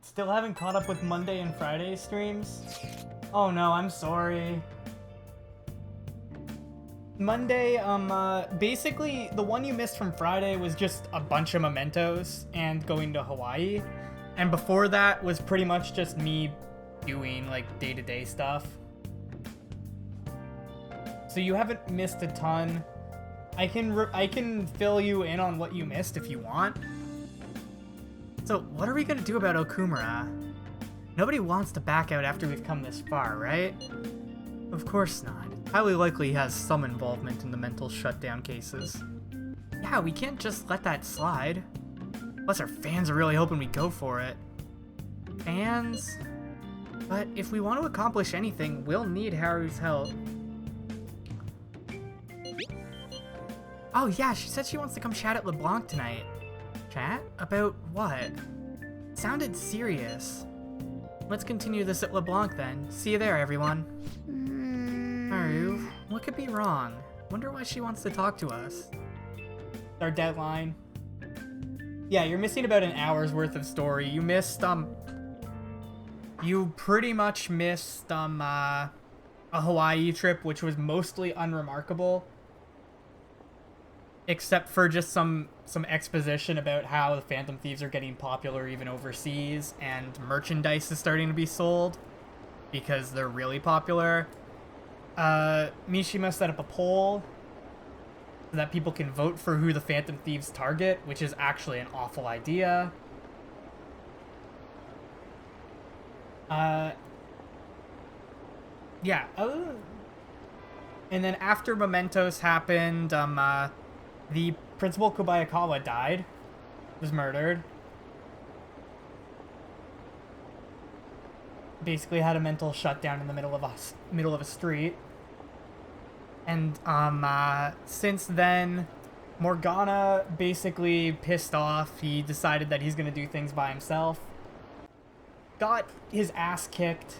Still haven't caught up with Monday and Friday streams? Oh no, I'm sorry. Monday, basically the one you missed from Friday was just a bunch of mementos and going to Hawaii. And before that was pretty much just me doing like day-to-day stuff. So you haven't missed a ton. I can fill you in on what you missed if you want. So what are we gonna do about Okumura? Nobody wants to back out after we've come this far, right? Of course not. Highly likely he has some involvement in the mental shutdown cases. Yeah, we can't just let that slide. Plus our fans are really hoping we go for it. Fans? But if we want to accomplish anything, we'll need Haru's help. Oh yeah, she said she wants to come chat at LeBlanc tonight. Chat? About what? Sounded serious. Let's continue this at LeBlanc then. See you there, everyone. Haru, what could be wrong? Wonder why she wants to talk to us. Our deadline. Yeah, you're missing about an hour's worth of story. You missed, you pretty much missed, a Hawaii trip, which was mostly unremarkable. Except for just some exposition about how the Phantom Thieves are getting popular even overseas, and merchandise is starting to be sold because they're really popular. Mishima set up a poll so that people can vote for who the Phantom Thieves target, which is actually an awful idea. Yeah. And then after Mementos happened, the principal Kobayakawa died, was murdered. Basically had a mental shutdown in the middle of a street. And since then, Morgana basically pissed off. He decided that he's gonna do things by himself. Got his ass kicked,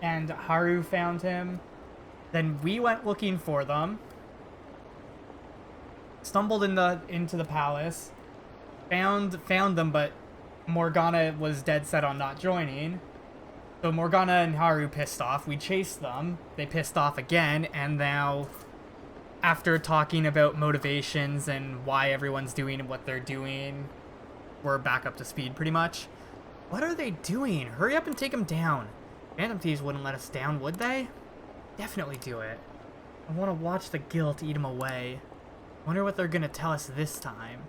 and Haru found him. Then we went looking for them. stumbled into the palace, found them, but Morgana was dead set on not joining. So Morgana and Haru pissed off. We chased them. They pissed off again, and now, after talking about motivations and why everyone's doing what they're doing, we're back up to speed pretty much. What are they doing? Hurry up and take them down. Phantom Thieves wouldn't let us down, would they? Definitely do it. I want to watch the guilt eat them away. Wonder what they're gonna tell us this time.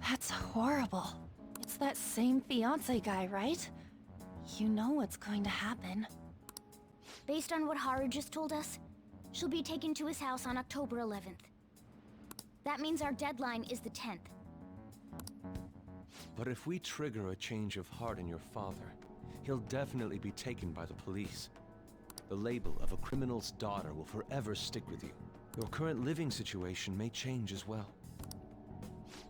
That's horrible. It's that same fiance guy, right? You know what's going to happen. Based on what Haru just told us, she'll be taken to his house on October 11th. That means our deadline is the 10th. But if we trigger a change of heart in your father, he'll definitely be taken by the police. The label of a criminal's daughter will forever stick with you. Your current living situation may change as well.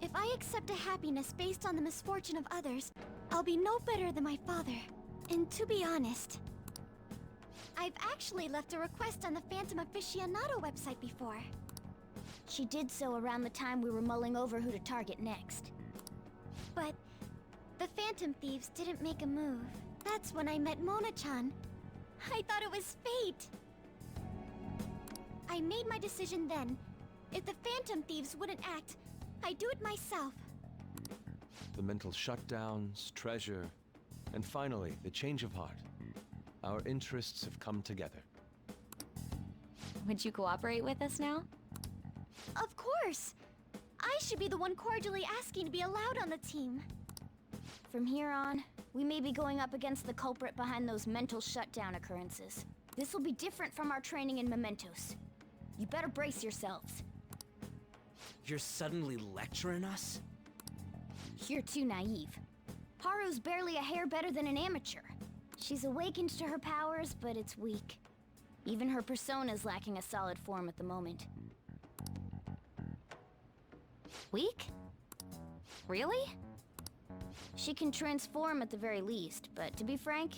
If I accept a happiness based on the misfortune of others, I'll be no better than my father. And to be honest, I've actually left a request on the Phantom Aficionado website before. She did so around the time we were mulling over who to target next. But the Phantom Thieves didn't make a move. That's when I met Mona-chan. I thought it was fate. I made my decision then. If the Phantom Thieves wouldn't act, I'd do it myself. The mental shutdowns, treasure, and finally, the change of heart. Our interests have come together. Would you cooperate with us now? Of course! I should be the one cordially asking to be allowed on the team. From here on, we may be going up against the culprit behind those mental shutdown occurrences. This will be different from our training in Mementos. You better brace yourselves. You're suddenly lecturing us? You're too naive. Haru's barely a hair better than an amateur. She's awakened to her powers, but it's weak. Even her persona's lacking a solid form at the moment. Weak? Really? She can transform at the very least, but to be frank,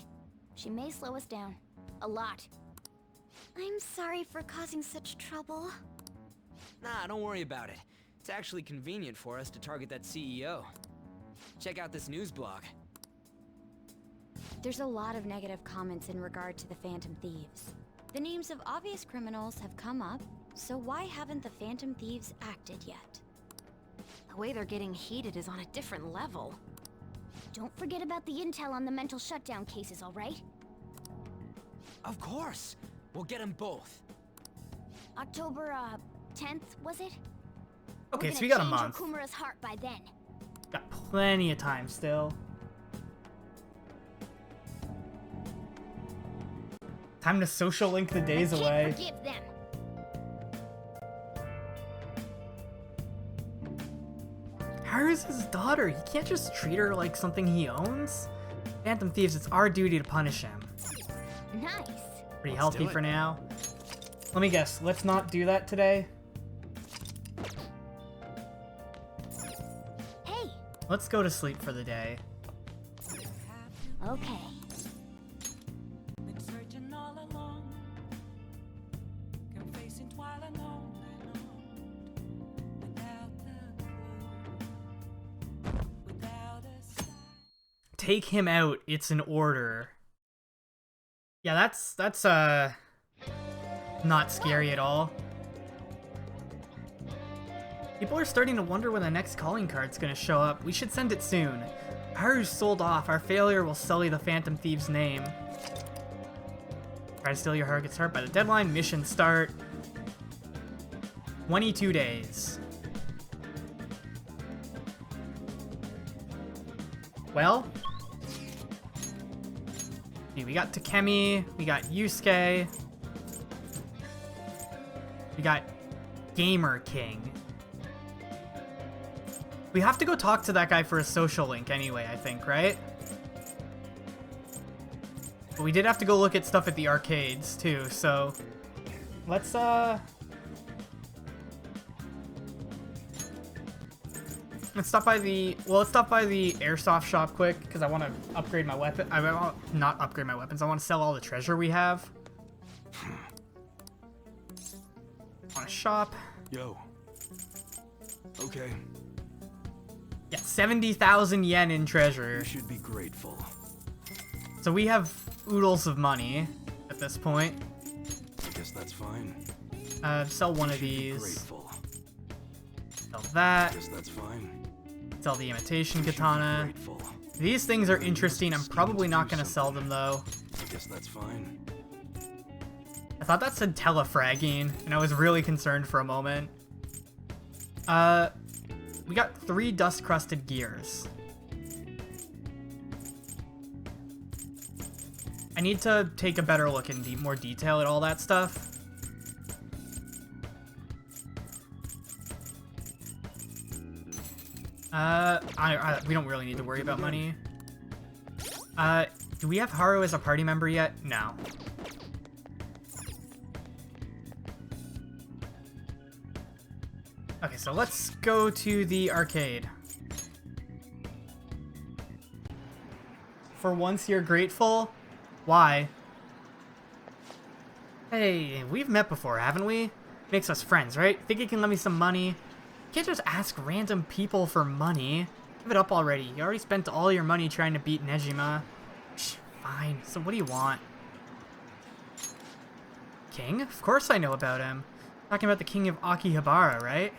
she may slow us down. A lot. I'm sorry for causing such trouble. Nah, don't worry about it. It's actually convenient for us to target that CEO. Check out this news blog. There's a lot of negative comments in regard to the Phantom Thieves. The names of obvious criminals have come up, so why haven't the Phantom Thieves acted yet? The way they're getting heated is on a different level. Don't forget about the intel on the mental shutdown cases, alright? Of course! We'll get them both. October, 10th, was it? Okay, We're so we got a gonna month. change Okumura's heart by then. Got plenty of time still. Time to social link the days I can't away. forgive them. Haru's his daughter. He can't just treat her like something he owns. Phantom Thieves, it's our duty to punish him. Nice. Pretty Let's healthy do it. for now. Let me guess, let's not do that today. Hey, Let's go to sleep for the day. okay. Been searching all along, kept facing twilight on and on, without the clue, without a sign. Take him out. It's an order. Yeah, that's not scary at all. People are starting to wonder when the next calling card's gonna show up. We should send it soon. Haru's sold off. Our failure will sully the Phantom Thieves' name. Try to steal your heart, get started by the deadline. Mission start. 22 days. Well, we got Takemi, we got Yusuke, we got Gamer King. We have to go talk to that guy for a social link anyway, I think, right? But we did have to go look at stuff at the arcades too, so let's Let's stop by the airsoft shop quick, because I want to upgrade my weapon. I want not upgrade my weapons. I want to sell all the treasure we have. Want to shop. Yo. Okay. Yeah, 70,000 yen in treasure. You should be grateful. So we have oodles of money at this point. I guess that's fine. Sell one of You should be these. grateful. Sell I that. guess that's fine. Sell the imitation You should be katana. grateful. These things are interesting. I'm probably not going to sell them, though. I guess that's fine. I thought that said telefragging, and I was really concerned for a moment. We got 3 dust-crusted gears. I need to take a better look in more detail at all that stuff. We don't really need to worry about money. Do we have Haru as a party member yet? No. Okay, so let's go to the arcade. For once you're grateful? Why? Hey, we've met before, haven't we? Makes us friends, right? Think you can lend me some money? You can't just ask random people for money. Give it up already. You already spent all your money trying to beat Nejima. Shh, fine. So what do you want? King? Of course I know about him. Talking about the king of Akihabara, right?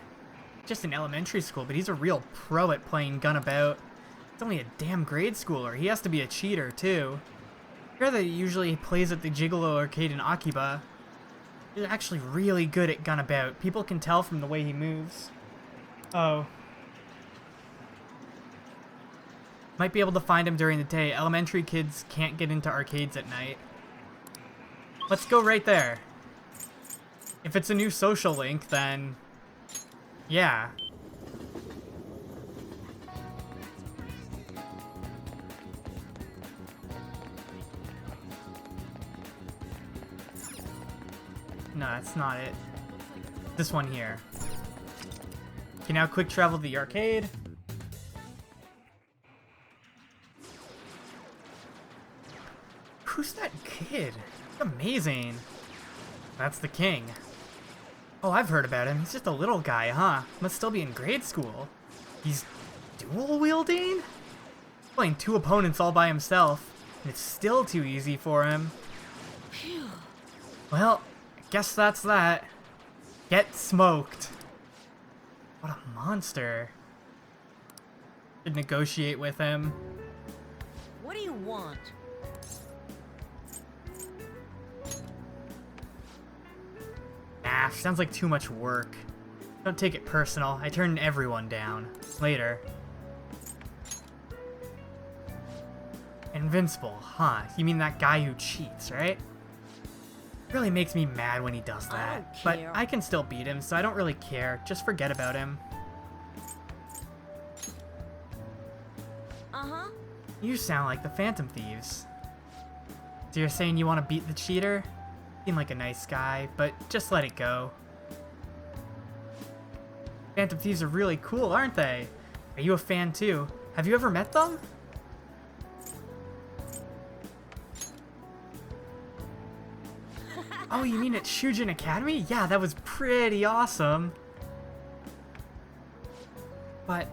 Just in elementary school, but he's a real pro at playing gun about. He's only a damn grade schooler. He has to be a cheater, too. I hear that he usually plays at the Gigolo arcade in Akiba. He's actually really good at gun about. People can tell from the way he moves. Oh. Might be able to find him during the day. Elementary kids can't get into arcades at night. Let's go right there. If it's a new social link, then... yeah. No, that's not it. This one here. You can now quick travel to the arcade. Who's that kid? He's amazing. That's the king. Oh, I've heard about him. He's just a little guy, huh? Must still be in grade school. He's dual wielding? Playing 2 opponents all by himself, and it's still too easy for him. Well, I guess that's that. Get smoked. What a monster. Should negotiate with him. What do you want? Nah, sounds like too much work. Don't take it personal. I turned everyone down. Later. Invincible, huh? You mean that guy who cheats, right? Really makes me mad when he does that. But I can still beat him, so I don't really care. Just forget about him. Uh-huh. You sound like the Phantom Thieves. So you're saying you want to beat the cheater? Seem like a nice guy, but just let it go. Phantom Thieves are really cool, aren't they? Are you a fan too? Have you ever met them? Oh, you mean at Shujin Academy? Yeah, that was pretty awesome. But,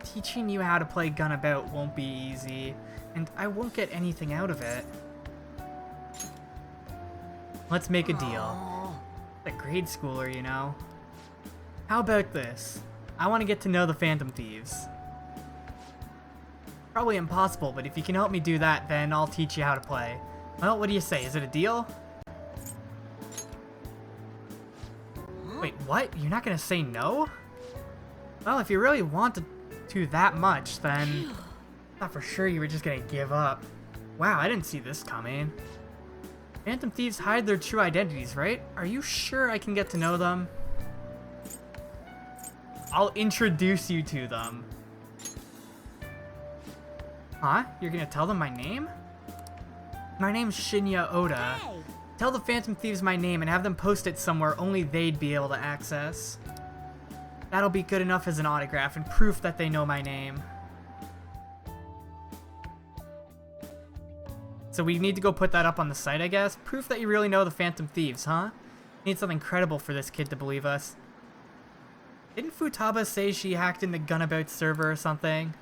teaching you how to play gun about won't be easy, and I won't get anything out of it. Let's make a deal. A grade schooler, you know. How about this? I want to get to know the Phantom Thieves. Probably impossible, but if you can help me do that, then I'll teach you how to play. Well, what do you say? Is it a deal? Wait, what? You're not gonna say no? Well, if you really want to that much, then I thought for sure you were just gonna give up. Wow, I didn't see this coming. Phantom Thieves hide their true identities, right? Are you sure I can get to know them? I'll introduce you to them. Huh? You're gonna tell them my name? My name's Shinya Oda. Hey. Tell the Phantom Thieves my name and have them post it somewhere only they'd be able to access. That'll be good enough as an autograph and proof that they know my name. So we need to go put that up on the site, I guess. Proof that you really know the Phantom Thieves, huh? Need something credible for this kid to believe us. Didn't Futaba say she hacked in the Gunabout server or something?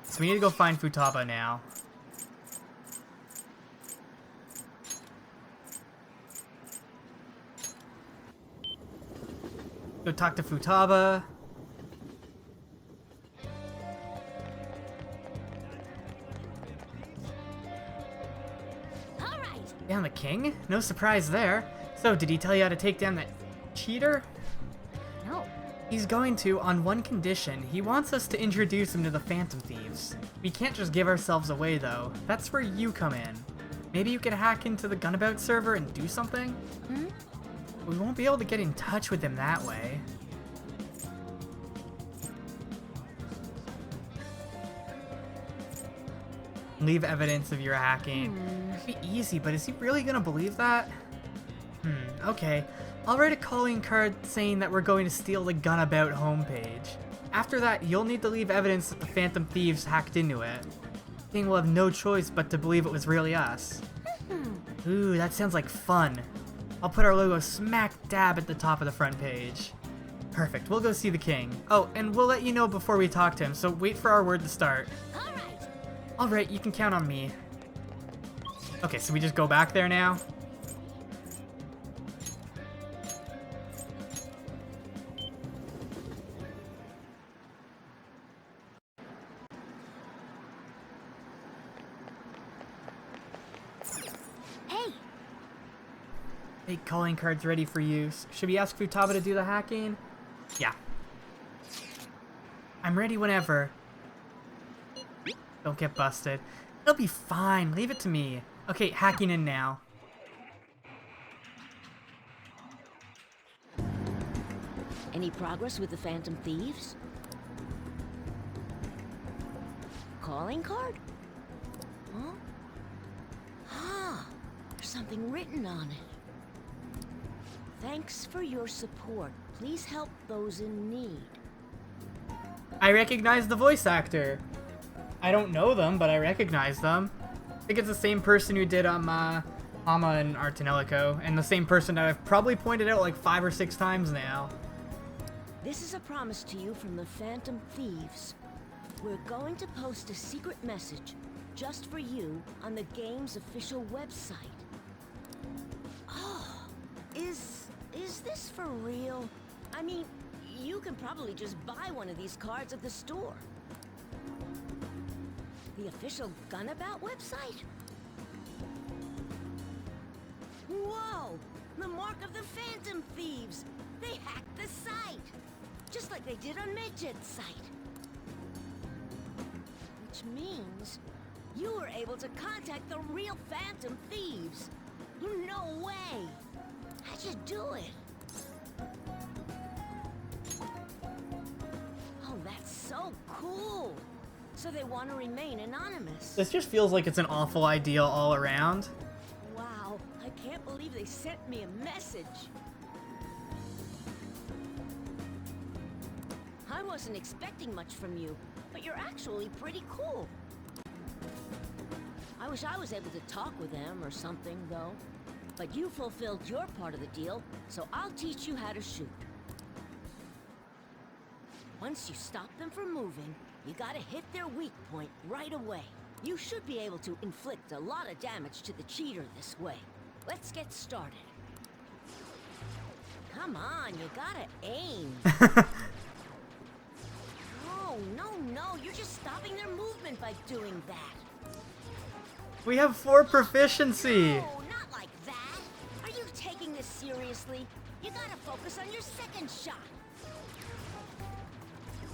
So we need to go find Futaba now. Go talk to Futaba. Down the king? No surprise there. So, did he tell you how to take down that cheater? No. He's going to, on one condition. He wants us to introduce him to the Phantom Thieves. We can't just give ourselves away, though. That's where you come in. Maybe you could hack into the Gunabout server and do something? Hmm? We won't be able to get in touch with him that way. Leave evidence of your hacking. It'd be easy, but is he really gonna believe that? Okay. I'll write a calling card saying that we're going to steal the Gunabout homepage. After that, you'll need to leave evidence that the Phantom Thieves hacked into it. King will have no choice but to believe it was really us. Ooh, that sounds like fun. I'll put our logo smack dab at the top of the front page. Perfect, we'll go see the king. Oh, and we'll let you know before we talk to him, so wait for our word to start. Alright, you can count on me. Okay, so we just go back there now? Hey, calling card's ready for use. Should we ask Futaba to do the hacking? Yeah. I'm ready whenever. Don't get busted. It'll be fine. Leave it to me. Okay, hacking in now. Any progress with the Phantom Thieves? Calling card? Huh? Ah, there's something written on it. Thanks for your support. Please help those in need. I recognize the voice actor. I don't know them, but I recognize them. I think it's the same person who did Hama and Artanelico, and the same person that I've probably pointed out like 5 or 6 times now. This is a promise to you from the Phantom Thieves. We're going to post a secret message just for you on the game's official website. Oh, is this for real? I mean, you can probably just buy one of these cards at the store. The official Gunabout website? Whoa! The mark of the Phantom Thieves! They hacked the site! Just like they did on Midget's site. Which means you were able to contact the real Phantom Thieves. No way! How'd you do it? Oh, that's so cool! So they want to remain anonymous. This just feels like it's an awful idea all around. Wow, I can't believe they sent me a message. I wasn't expecting much from you, but you're actually pretty cool. I wish I was able to talk with them or something, though. But you fulfilled your part of the deal, so I'll teach you how to shoot. Once you stop them from moving, you gotta hit their weak point right away. You should be able to inflict a lot of damage to the cheater this way. Let's get started. Come on, you gotta aim. No, you're just stopping their movement by doing that. We have 4 proficiency. No, not like that. Are you taking this seriously? You gotta focus on your second shot.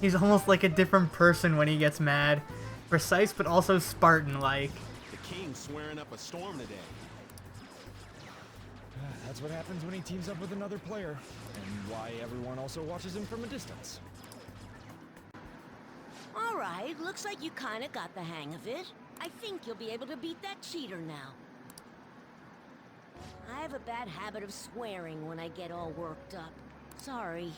He's almost like a different person when he gets mad. Precise, but also Spartan-like. The king's swearing up a storm today. That's what happens when he teams up with another player, and why everyone also watches him from a distance. Alright, looks like you kinda got the hang of it. I think you'll be able to beat that cheater now. I have a bad habit of swearing when I get all worked up. Sorry.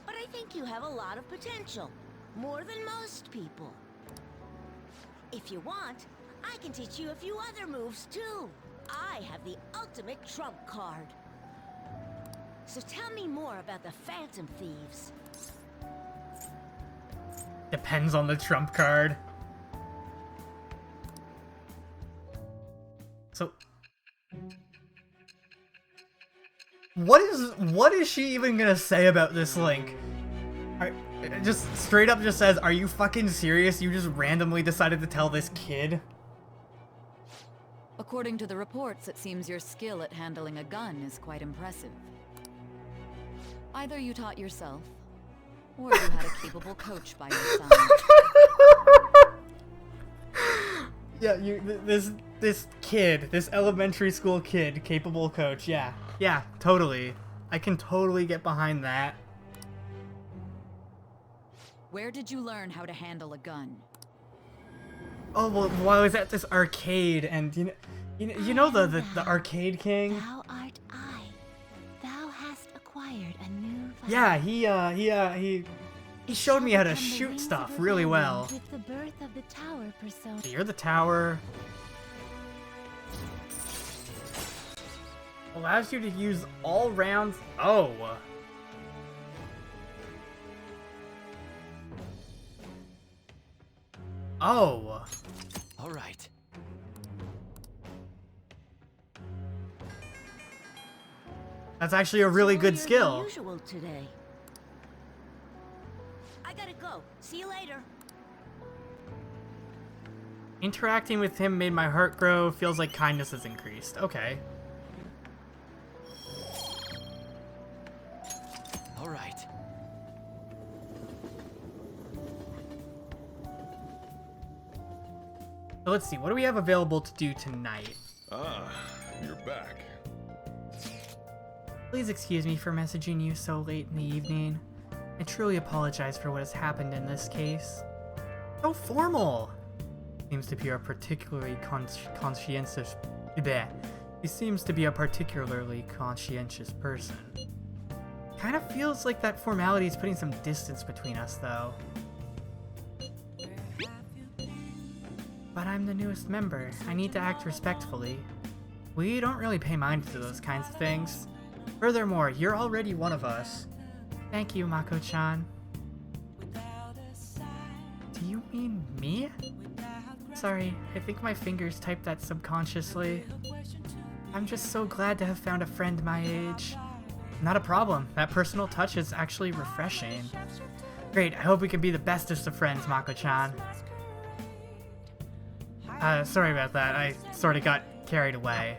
but I think you have a lot of potential. More than most people. If you want, I can teach you a few other moves too. I have the ultimate trump card. So tell me more about the Phantom Thieves. Depends on the trump card. So what is she even gonna say about this link? It just straight up just says, "Are you fucking serious? You just randomly decided to tell this kid?" According to the reports, it seems your skill at handling a gun is quite impressive. Either you taught yourself, or you had a capable coach by your side. Yeah, this kid, this elementary school kid, capable coach. Yeah, totally. I can totally get behind that. Where did you learn how to handle a gun? Oh well, I was at this arcade, and you know the Arcade King. Thou art I. Thou hast acquired a new vibe. Yeah, he showed me how to shoot stuff really well. With the birth of the tower persona. You're the tower. Allows you to use all rounds. Oh. Oh. All right. That's actually a really good skill. Usual today. I gotta go. See you later. Interacting with him made my heart grow. Feels like kindness has increased. Okay. All right. So let's see. What do we have available to do tonight? Ah, you're back. Please excuse me for messaging you so late in the evening. I truly apologize for what has happened in this case. So formal! Seems to be a particularly conscientious... Bleh. He seems to be a particularly conscientious person. Kind of feels like that formality is putting some distance between us, though. But I'm the newest member. I need to act respectfully. We don't really pay mind to those kinds of things. Furthermore, you're already one of us. Thank you, Mako-chan. Do you mean me? Sorry, I think my fingers typed that subconsciously. I'm just so glad to have found a friend my age. Not a problem. That personal touch is actually refreshing. Great, I hope we can be the bestest of friends, Mako-chan. Sorry about that. I sort of got carried away.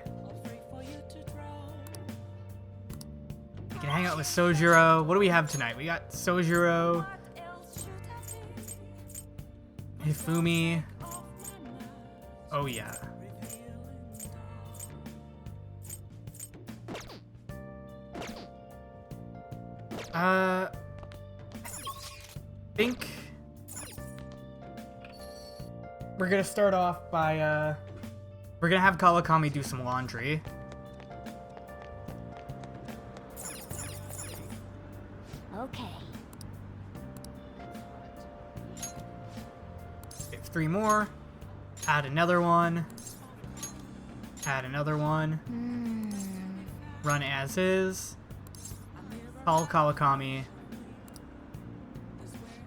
We can hang out with Sojiro. What do we have tonight? We got Sojiro, Hifumi. Oh yeah. I think we're gonna start off by we're gonna have Kawakami do some laundry. Okay. Save 3 more. Add another one. Add another one. Run as is. Call Kawakami.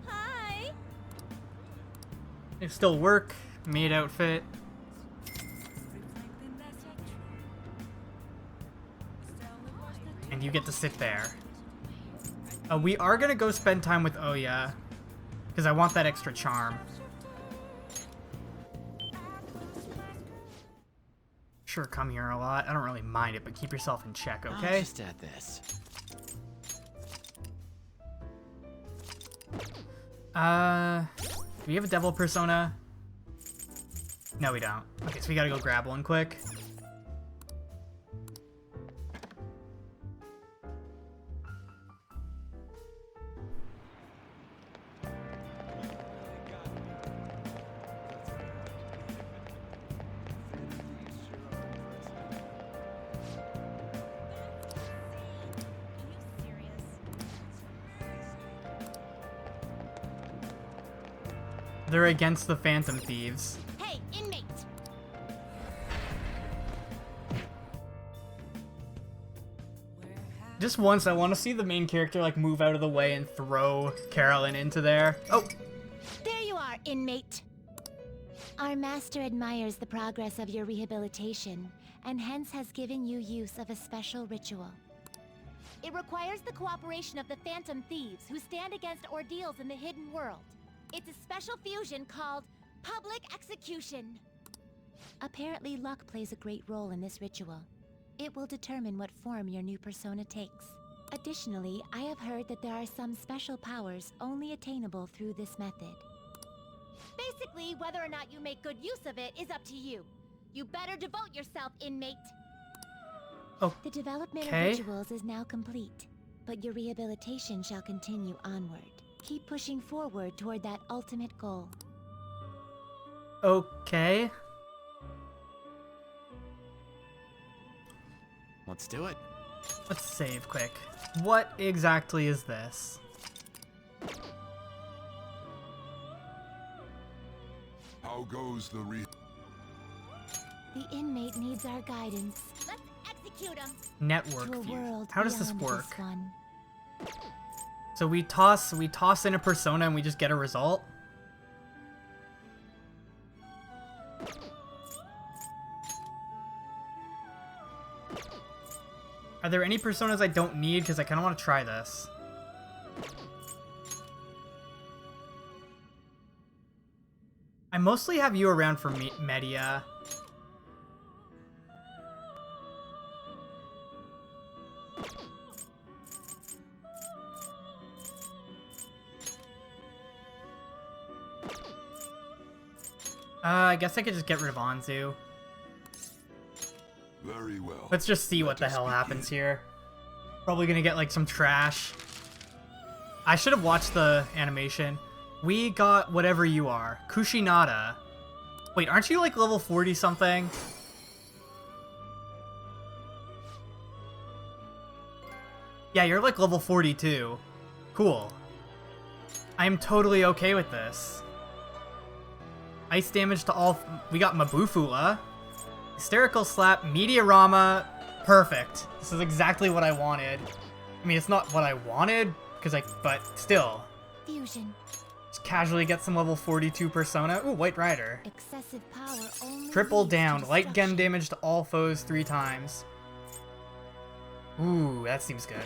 Hi. It still work. Maid outfit. And you get to sit there. We are gonna go spend time with Oya, because I want that extra charm. Sure, come here a lot. I don't really mind it, but keep yourself in check, okay? I'll just add this. Do we have a devil persona? No, we don't. Okay, so we gotta go grab one quick. They're against the Phantom Thieves. Hey, inmate! Just once, I want to see the main character, like, move out of the way and throw Carolyn into there. Oh! There you are, inmate. Our master admires the progress of your rehabilitation, and hence has given you use of a special ritual. It requires the cooperation of the Phantom Thieves, who stand against ordeals in the hidden world. It's a special fusion called Public Execution. Apparently, luck plays a great role in this ritual. It will determine what form your new persona takes. Additionally, I have heard that there are some special powers only attainable through this method. Basically, whether or not you make good use of it is up to you. You better devote yourself, inmate. Oh. The development of Okay. rituals is now complete, but your rehabilitation shall continue onward. Keep pushing forward toward that ultimate goal. Okay. Let's do it. Let's save quick. What exactly is this? How goes the The inmate needs our guidance. Let's execute him. Network To a view. world How does this beyond work? one. So we toss in a persona and we just get a result? Are there any personas I don't need? Because I kind of want to try this. I mostly have you around for media. I guess I could just get rid of Anzu. Very well. Let's just see what the hell happens here. Probably gonna get like some trash. I should have watched the animation. We got whatever you are. Kushinada. Wait, aren't you like level 40 something? Yeah, you're like level 42. Cool. I'm totally okay with this. Ice damage to all... We got Mabufula. Hysterical Slap, Meteorama. Perfect. This is exactly what I wanted. I mean, it's not what I wanted, but still. Fusion. Just casually get some level 42 persona. Ooh, White Rider. Excessive power only Triple leads to down. Light gun destruction. damage to all foes 3 times. Ooh, that seems good.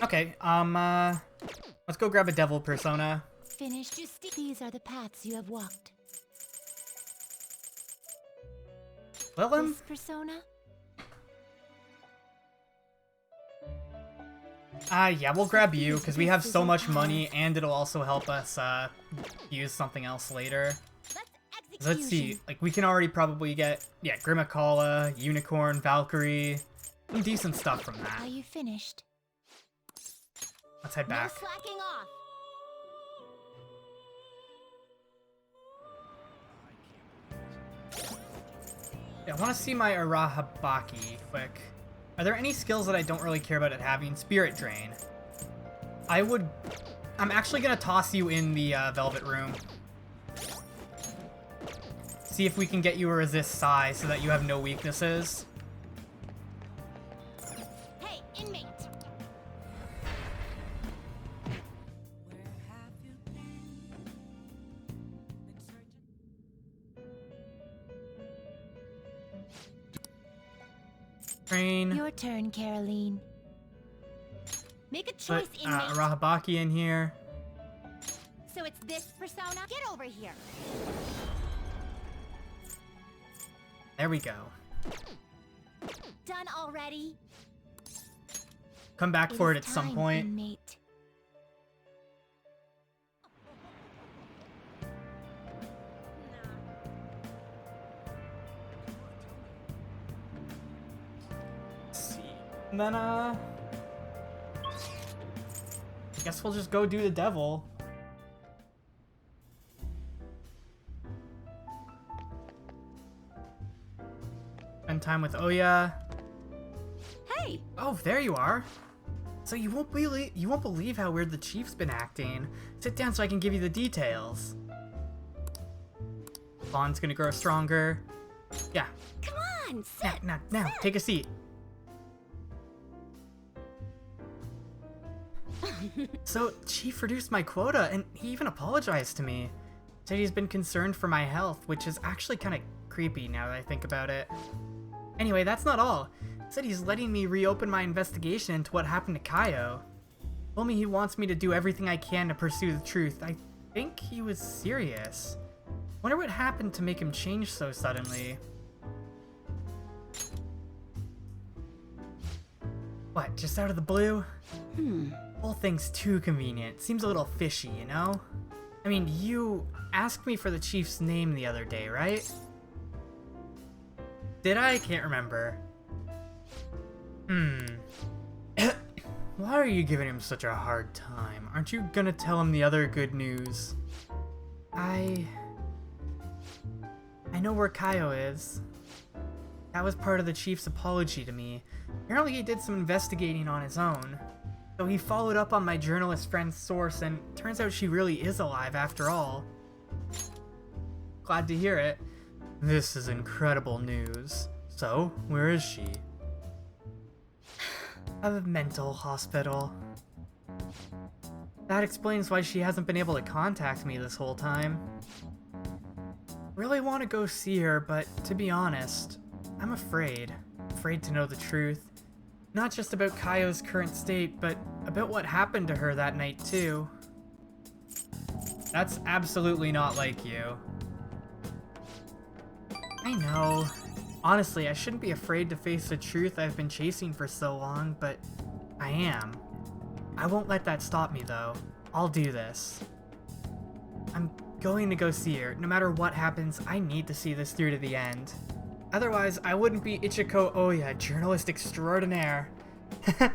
Okay, let's go grab a devil persona. Finished. These are the paths you have walked. Willem? This persona? Yeah, we'll grab you, because we have so much money, and it'll also help us, use something else later. Let's see, like, we can already probably get, yeah, Grimacala, Unicorn, Valkyrie, some decent stuff from that. Are you finished? Let's head No back. slacking off. Yeah, I want to see my Arahabaki quick. Are there any skills that I don't really care about it having? Spirit Drain. I'm actually going to toss you in the Velvet Room. See if we can get you a resist Psi so that you have no weaknesses. Hey, inmate. Train. Your turn, Caroline. Make a choice, Put inmate. Arahabaki in here. So it's this persona? Get over here. There we go. Done already? Come back for it at is some time, point. Inmate. Let's see. And then, I guess we'll just go do the devil. Spend time with Oya. Hey! Oh, there you are. So you won't believe how weird the chief's been acting. Sit down so I can give you the details. Bond's gonna grow stronger. Yeah. Come on, sit. Now, take a seat. So, Chief reduced my quota, and he even apologized to me. Said he's been concerned for my health, which is actually kind of creepy now that I think about it. Anyway, that's not all. Said he's letting me reopen my investigation into what happened to Kaio. Told me he wants me to do everything I can to pursue the truth. I think he was serious. Wonder what happened to make him change so suddenly. What, just out of the blue? Whole thing's too convenient. Seems a little fishy, you know? I mean, you asked me for the chief's name the other day, right? Did I? Can't remember. Why are you giving him such a hard time? Aren't you gonna tell him the other good news? I know where Kaio is. That was part of the chief's apology to me. Apparently he did some investigating on his own. So he followed up on my journalist friend's source, and turns out she really is alive after all. Glad to hear it. This is incredible news. So, where is she? A mental hospital. That explains why she hasn't been able to contact me this whole time. Really want to go see her, but to be honest, I'm afraid. Afraid to know the truth. Not just about Kaio's current state, but about what happened to her that night too. That's absolutely not like you. I know. Honestly, I shouldn't be afraid to face the truth I've been chasing for so long, but I am. I won't let that stop me though. I'll do this. I'm going to go see her. No matter what happens, I need to see this through to the end. Otherwise, I wouldn't be Ichiko Oya, journalist extraordinaire. I'm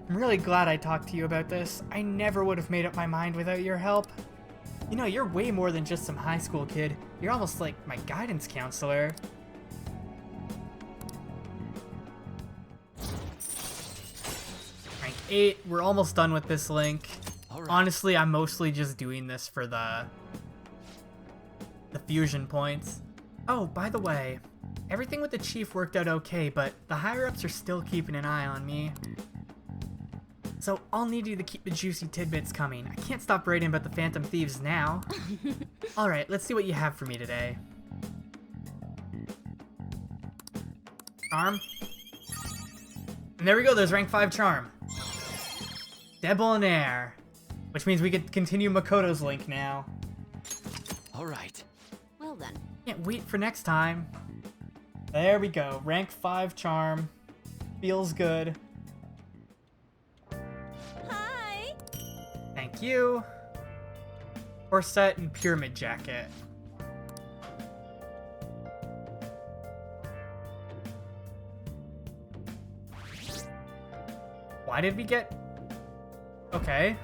really glad I talked to you about this. I never would have made up my mind without your help. You know, you're way more than just some high school kid. You're almost like my guidance counselor. Rank 8, we're almost done with this link. All right. Honestly, I'm mostly just doing this for the fusion points. Oh, by the way, everything with the chief worked out okay, but the higher-ups are still keeping an eye on me. So I'll need you to keep the juicy tidbits coming. I can't stop writing about the Phantom Thieves now. Alright, let's see what you have for me today. Charm. And there we go, there's rank 5 charm. Debonair. Which means we could continue Makoto's link now. Alright. Well then. Can't wait for next time. There we go. Rank 5 charm. Feels good. Hi! Thank you. Corset and pyramid jacket. Why did we get... Okay.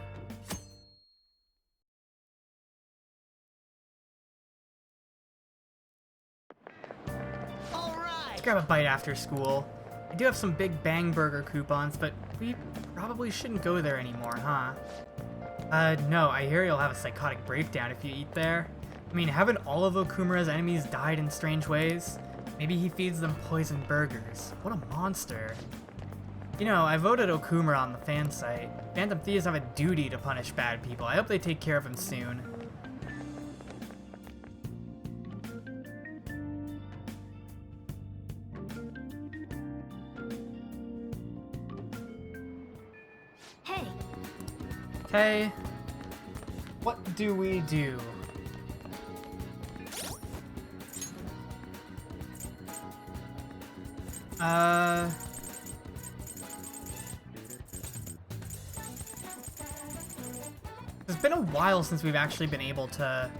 Let's grab a bite after school. I do have some Big Bang Burger coupons, but we probably shouldn't go there anymore, huh? No, I hear you'll have a psychotic breakdown if you eat there. I mean, haven't all of Okumura's enemies died in strange ways? Maybe he feeds them poisoned burgers. What a monster. You know, I voted Okumura on the fan site. Phantom Thieves have a duty to punish bad people. I hope they take care of him soon. Hey, Okay. What do we do? It's been a while since we've actually been able to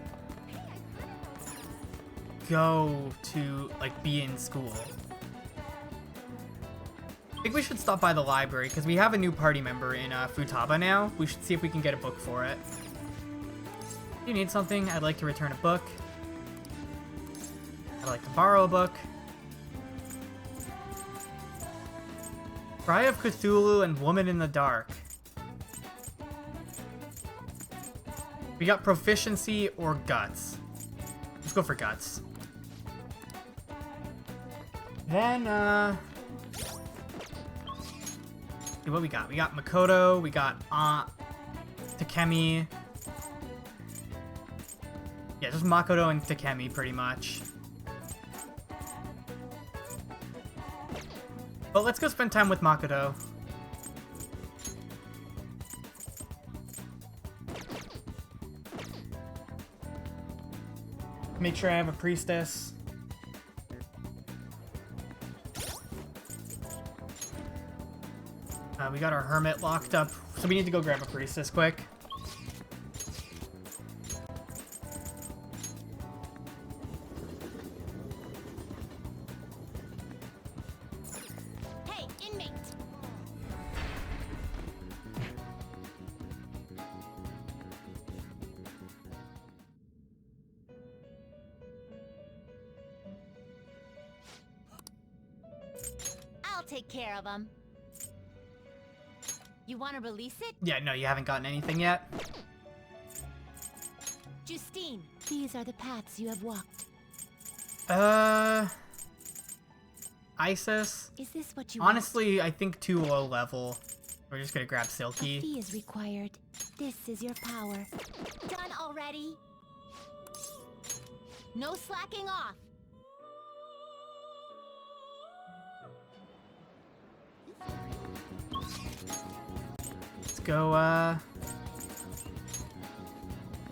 go to, like, be in school. I think we should stop by the library, because we have a new party member in Futaba now. We should see if we can get a book for it. If you need something, I'd like to return a book. I'd like to borrow a book. Cry of Cthulhu and Woman in the Dark. We got proficiency or guts. Let's go for guts. Then, what we got? We got Makoto, we got Takemi. Yeah, just Makoto and Takemi, pretty much. But let's go spend time with Makoto. Make sure I have a priestess. We got our hermit locked up, so we need to go grab a priestess quick. Hey, inmate! I'll take care of him. You want to release it? Yeah, no, you haven't gotten anything yet. Justine, these are the paths you have walked. Isis? Is this what you Honestly, I think too low level. We're just gonna grab A Silky. fee is required. This is your power. Done already? No slacking off. Let's go,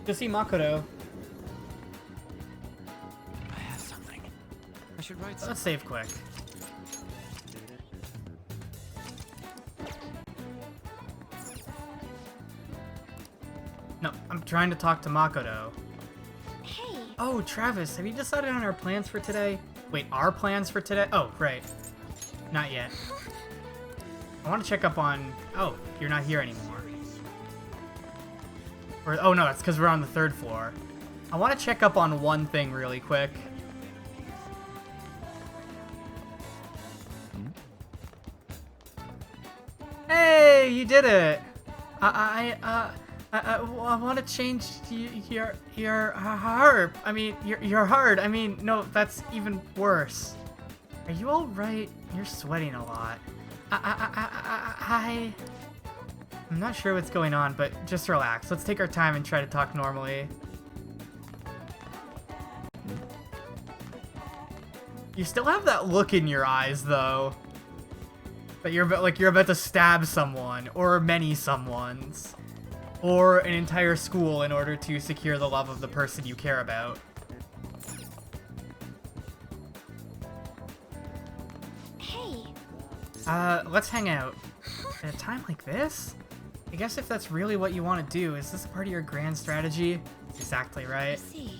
go see Makoto. I have something. I should write something. Let's save quick. No, I'm trying to talk to Makoto. Hey, Oh, Travis, have you decided on our plans for today? Wait, our plans for today? Oh, right. Not yet. I want to check up on... Oh, you're not here anymore. Or, oh no, it's because we're on the 3rd floor. I want to check up on one thing really quick. Hey, you did it! I want to change your harp. I mean, your heart. I mean, no, that's even worse. Are you all right? You're sweating a lot. I'm not sure what's going on, but just relax. Let's take our time and try to talk normally. You still have that look in your eyes, though. That you're about to stab someone, or many someones, or an entire school in order to secure the love of the person you care about. hey. Let's hang out. At a time like this? I guess if that's really what you want to do, is this part of your grand strategy? Exactly right. See,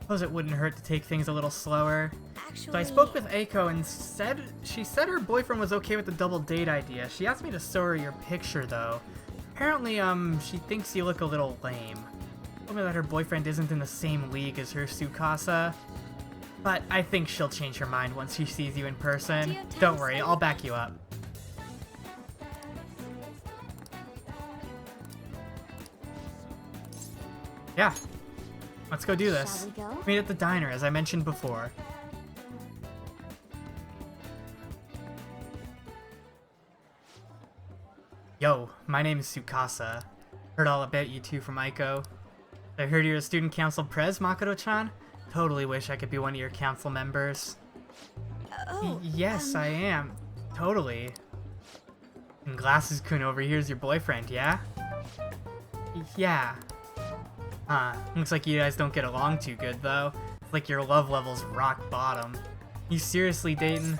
Suppose it wouldn't hurt to take things a little slower. actually, So I spoke with Aiko and she said her boyfriend was okay with the double date idea. She asked me to show her your picture though. Apparently, she thinks you look a little lame. Told me that her boyfriend isn't in the same league as her Tsukasa. But I think she'll change her mind once she sees you in person. Do you have time Don't to worry, spend- I'll back you up. Yeah. Let's go do this. Shall we go? Meet at the diner, as I mentioned before. Yo, my name is Tsukasa. Heard all about you two from Aiko. I heard you're a student council pres, Makoto-chan? Totally wish I could be one of your council members. Oh, Yes, I am. Totally. And Glasses-kun over here is your boyfriend, yeah? Yeah. Looks like you guys don't get along too good, though. It's like your love level's rock bottom. You seriously dating?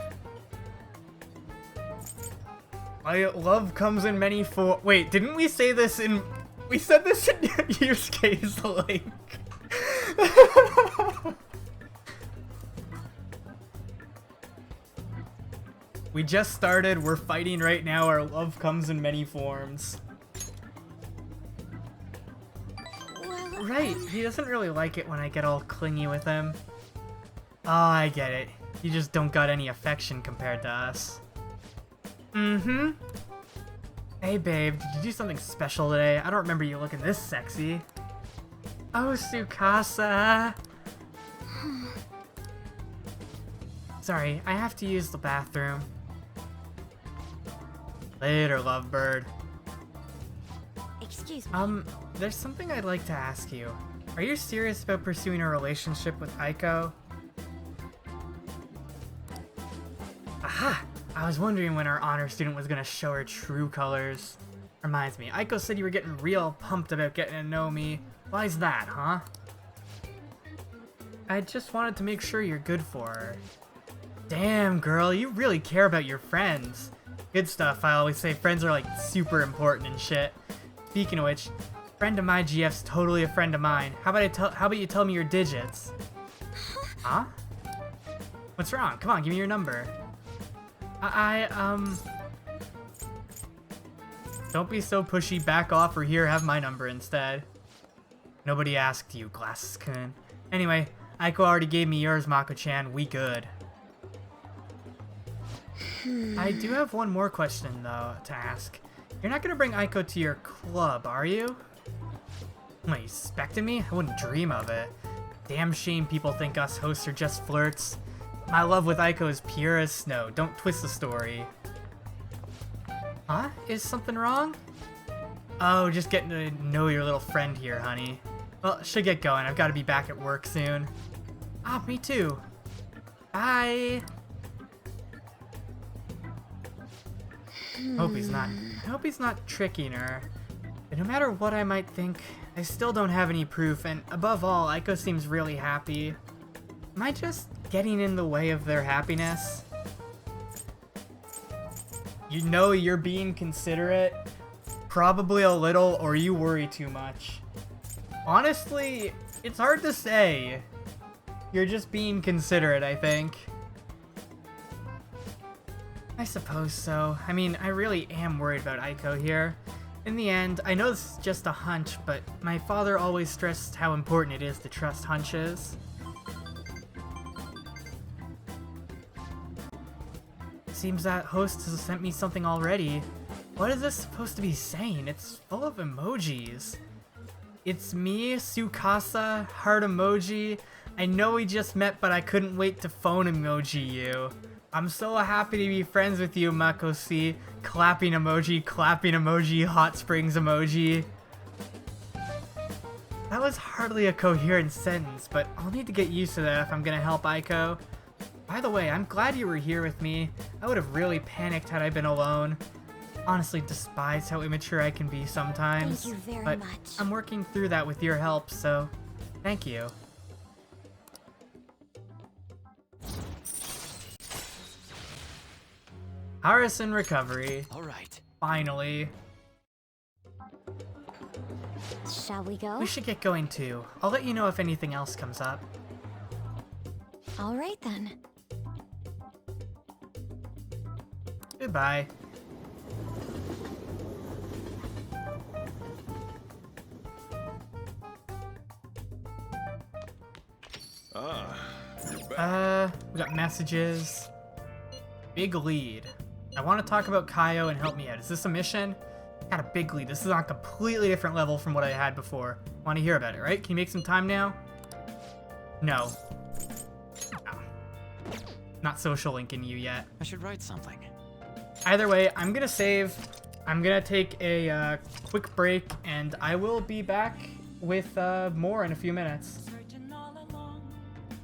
My love comes in many Wait, didn't we say this in... We said this in Yusuke's Link. We just started, we're fighting right now, our love comes in many forms. well, Right, he doesn't really like it when I get all clingy with him. Oh, I get it. You just don't got any affection compared to us. Mm-hmm. Hey babe, did you do something special today? I don't remember you looking this sexy. Oh, Tsukasa. Sorry, I have to use the bathroom. Later, lovebird. Excuse me. There's something I'd like to ask you. Are you serious about pursuing a relationship with Aiko? Aha! I was wondering when our honor student was gonna show her true colors. Reminds me, Aiko said you were getting real pumped about getting to know me. Why's that, huh? I just wanted to make sure you're good for her. Damn, girl, you really care about your friends. Good stuff. I always say friends are like super important and shit. Speaking of which, friend of my GF's totally a friend of mine. How about you tell me your digits? Huh? What's wrong? Come on, give me your number. Don't be so pushy, back off, or here, have my number instead. Nobody asked you, Glasses-kun. Anyway, Aiko already gave me yours, Mako-chan. We good. I do have one more question, though, to ask. You're not gonna bring Aiko to your club, are you? What, you suspecting me? I wouldn't dream of it. Damn shame people think us hosts are just flirts. My love with Aiko is pure as snow. Don't twist the story. Huh? Is something wrong? Oh, just getting to know your little friend here, honey. Well, should get going. I've got to be back at work soon. Ah, me too. Bye. I hope he's not tricking her. But no matter what I might think, I still don't have any proof, and above all, Aiko seems really happy. Am I just getting in the way of their happiness? You know you're being considerate? Probably a little, or you worry too much. Honestly, it's hard to say. You're just being considerate, I think. I suppose so. I mean, I really am worried about Aiko here. In the end, I know this is just a hunch, but my father always stressed how important it is to trust hunches. Seems that host has sent me something already. What is this supposed to be saying? It's full of emojis. It's me, Tsukasa, heart emoji. I know we just met, but I couldn't wait to phone emoji you. I'm so happy to be friends with you, Makoshi. Clapping emoji, hot springs emoji. That was hardly a coherent sentence, but I'll need to get used to that if I'm gonna help Aiko. By the way, I'm glad you were here with me. I would have really panicked had I been alone. Honestly despise how immature I can be sometimes. Thank you very but much. I'm working through that with your help, so thank you. Harrison recovery. All right. Finally. Shall we go? We should get going too. I'll let you know if anything else comes up. All right then. Goodbye. Ah, you're back. We got messages. Big lead. I want to talk about Kaio and help me out. Is this a mission? Got a big lead. This is on a completely different level from what I had before. Want to hear about it, right? Can you make some time now? No. Oh. Not social linking you yet. I should write something. Either way, I'm gonna save. I'm gonna take a quick break, and I will be back with more in a few minutes.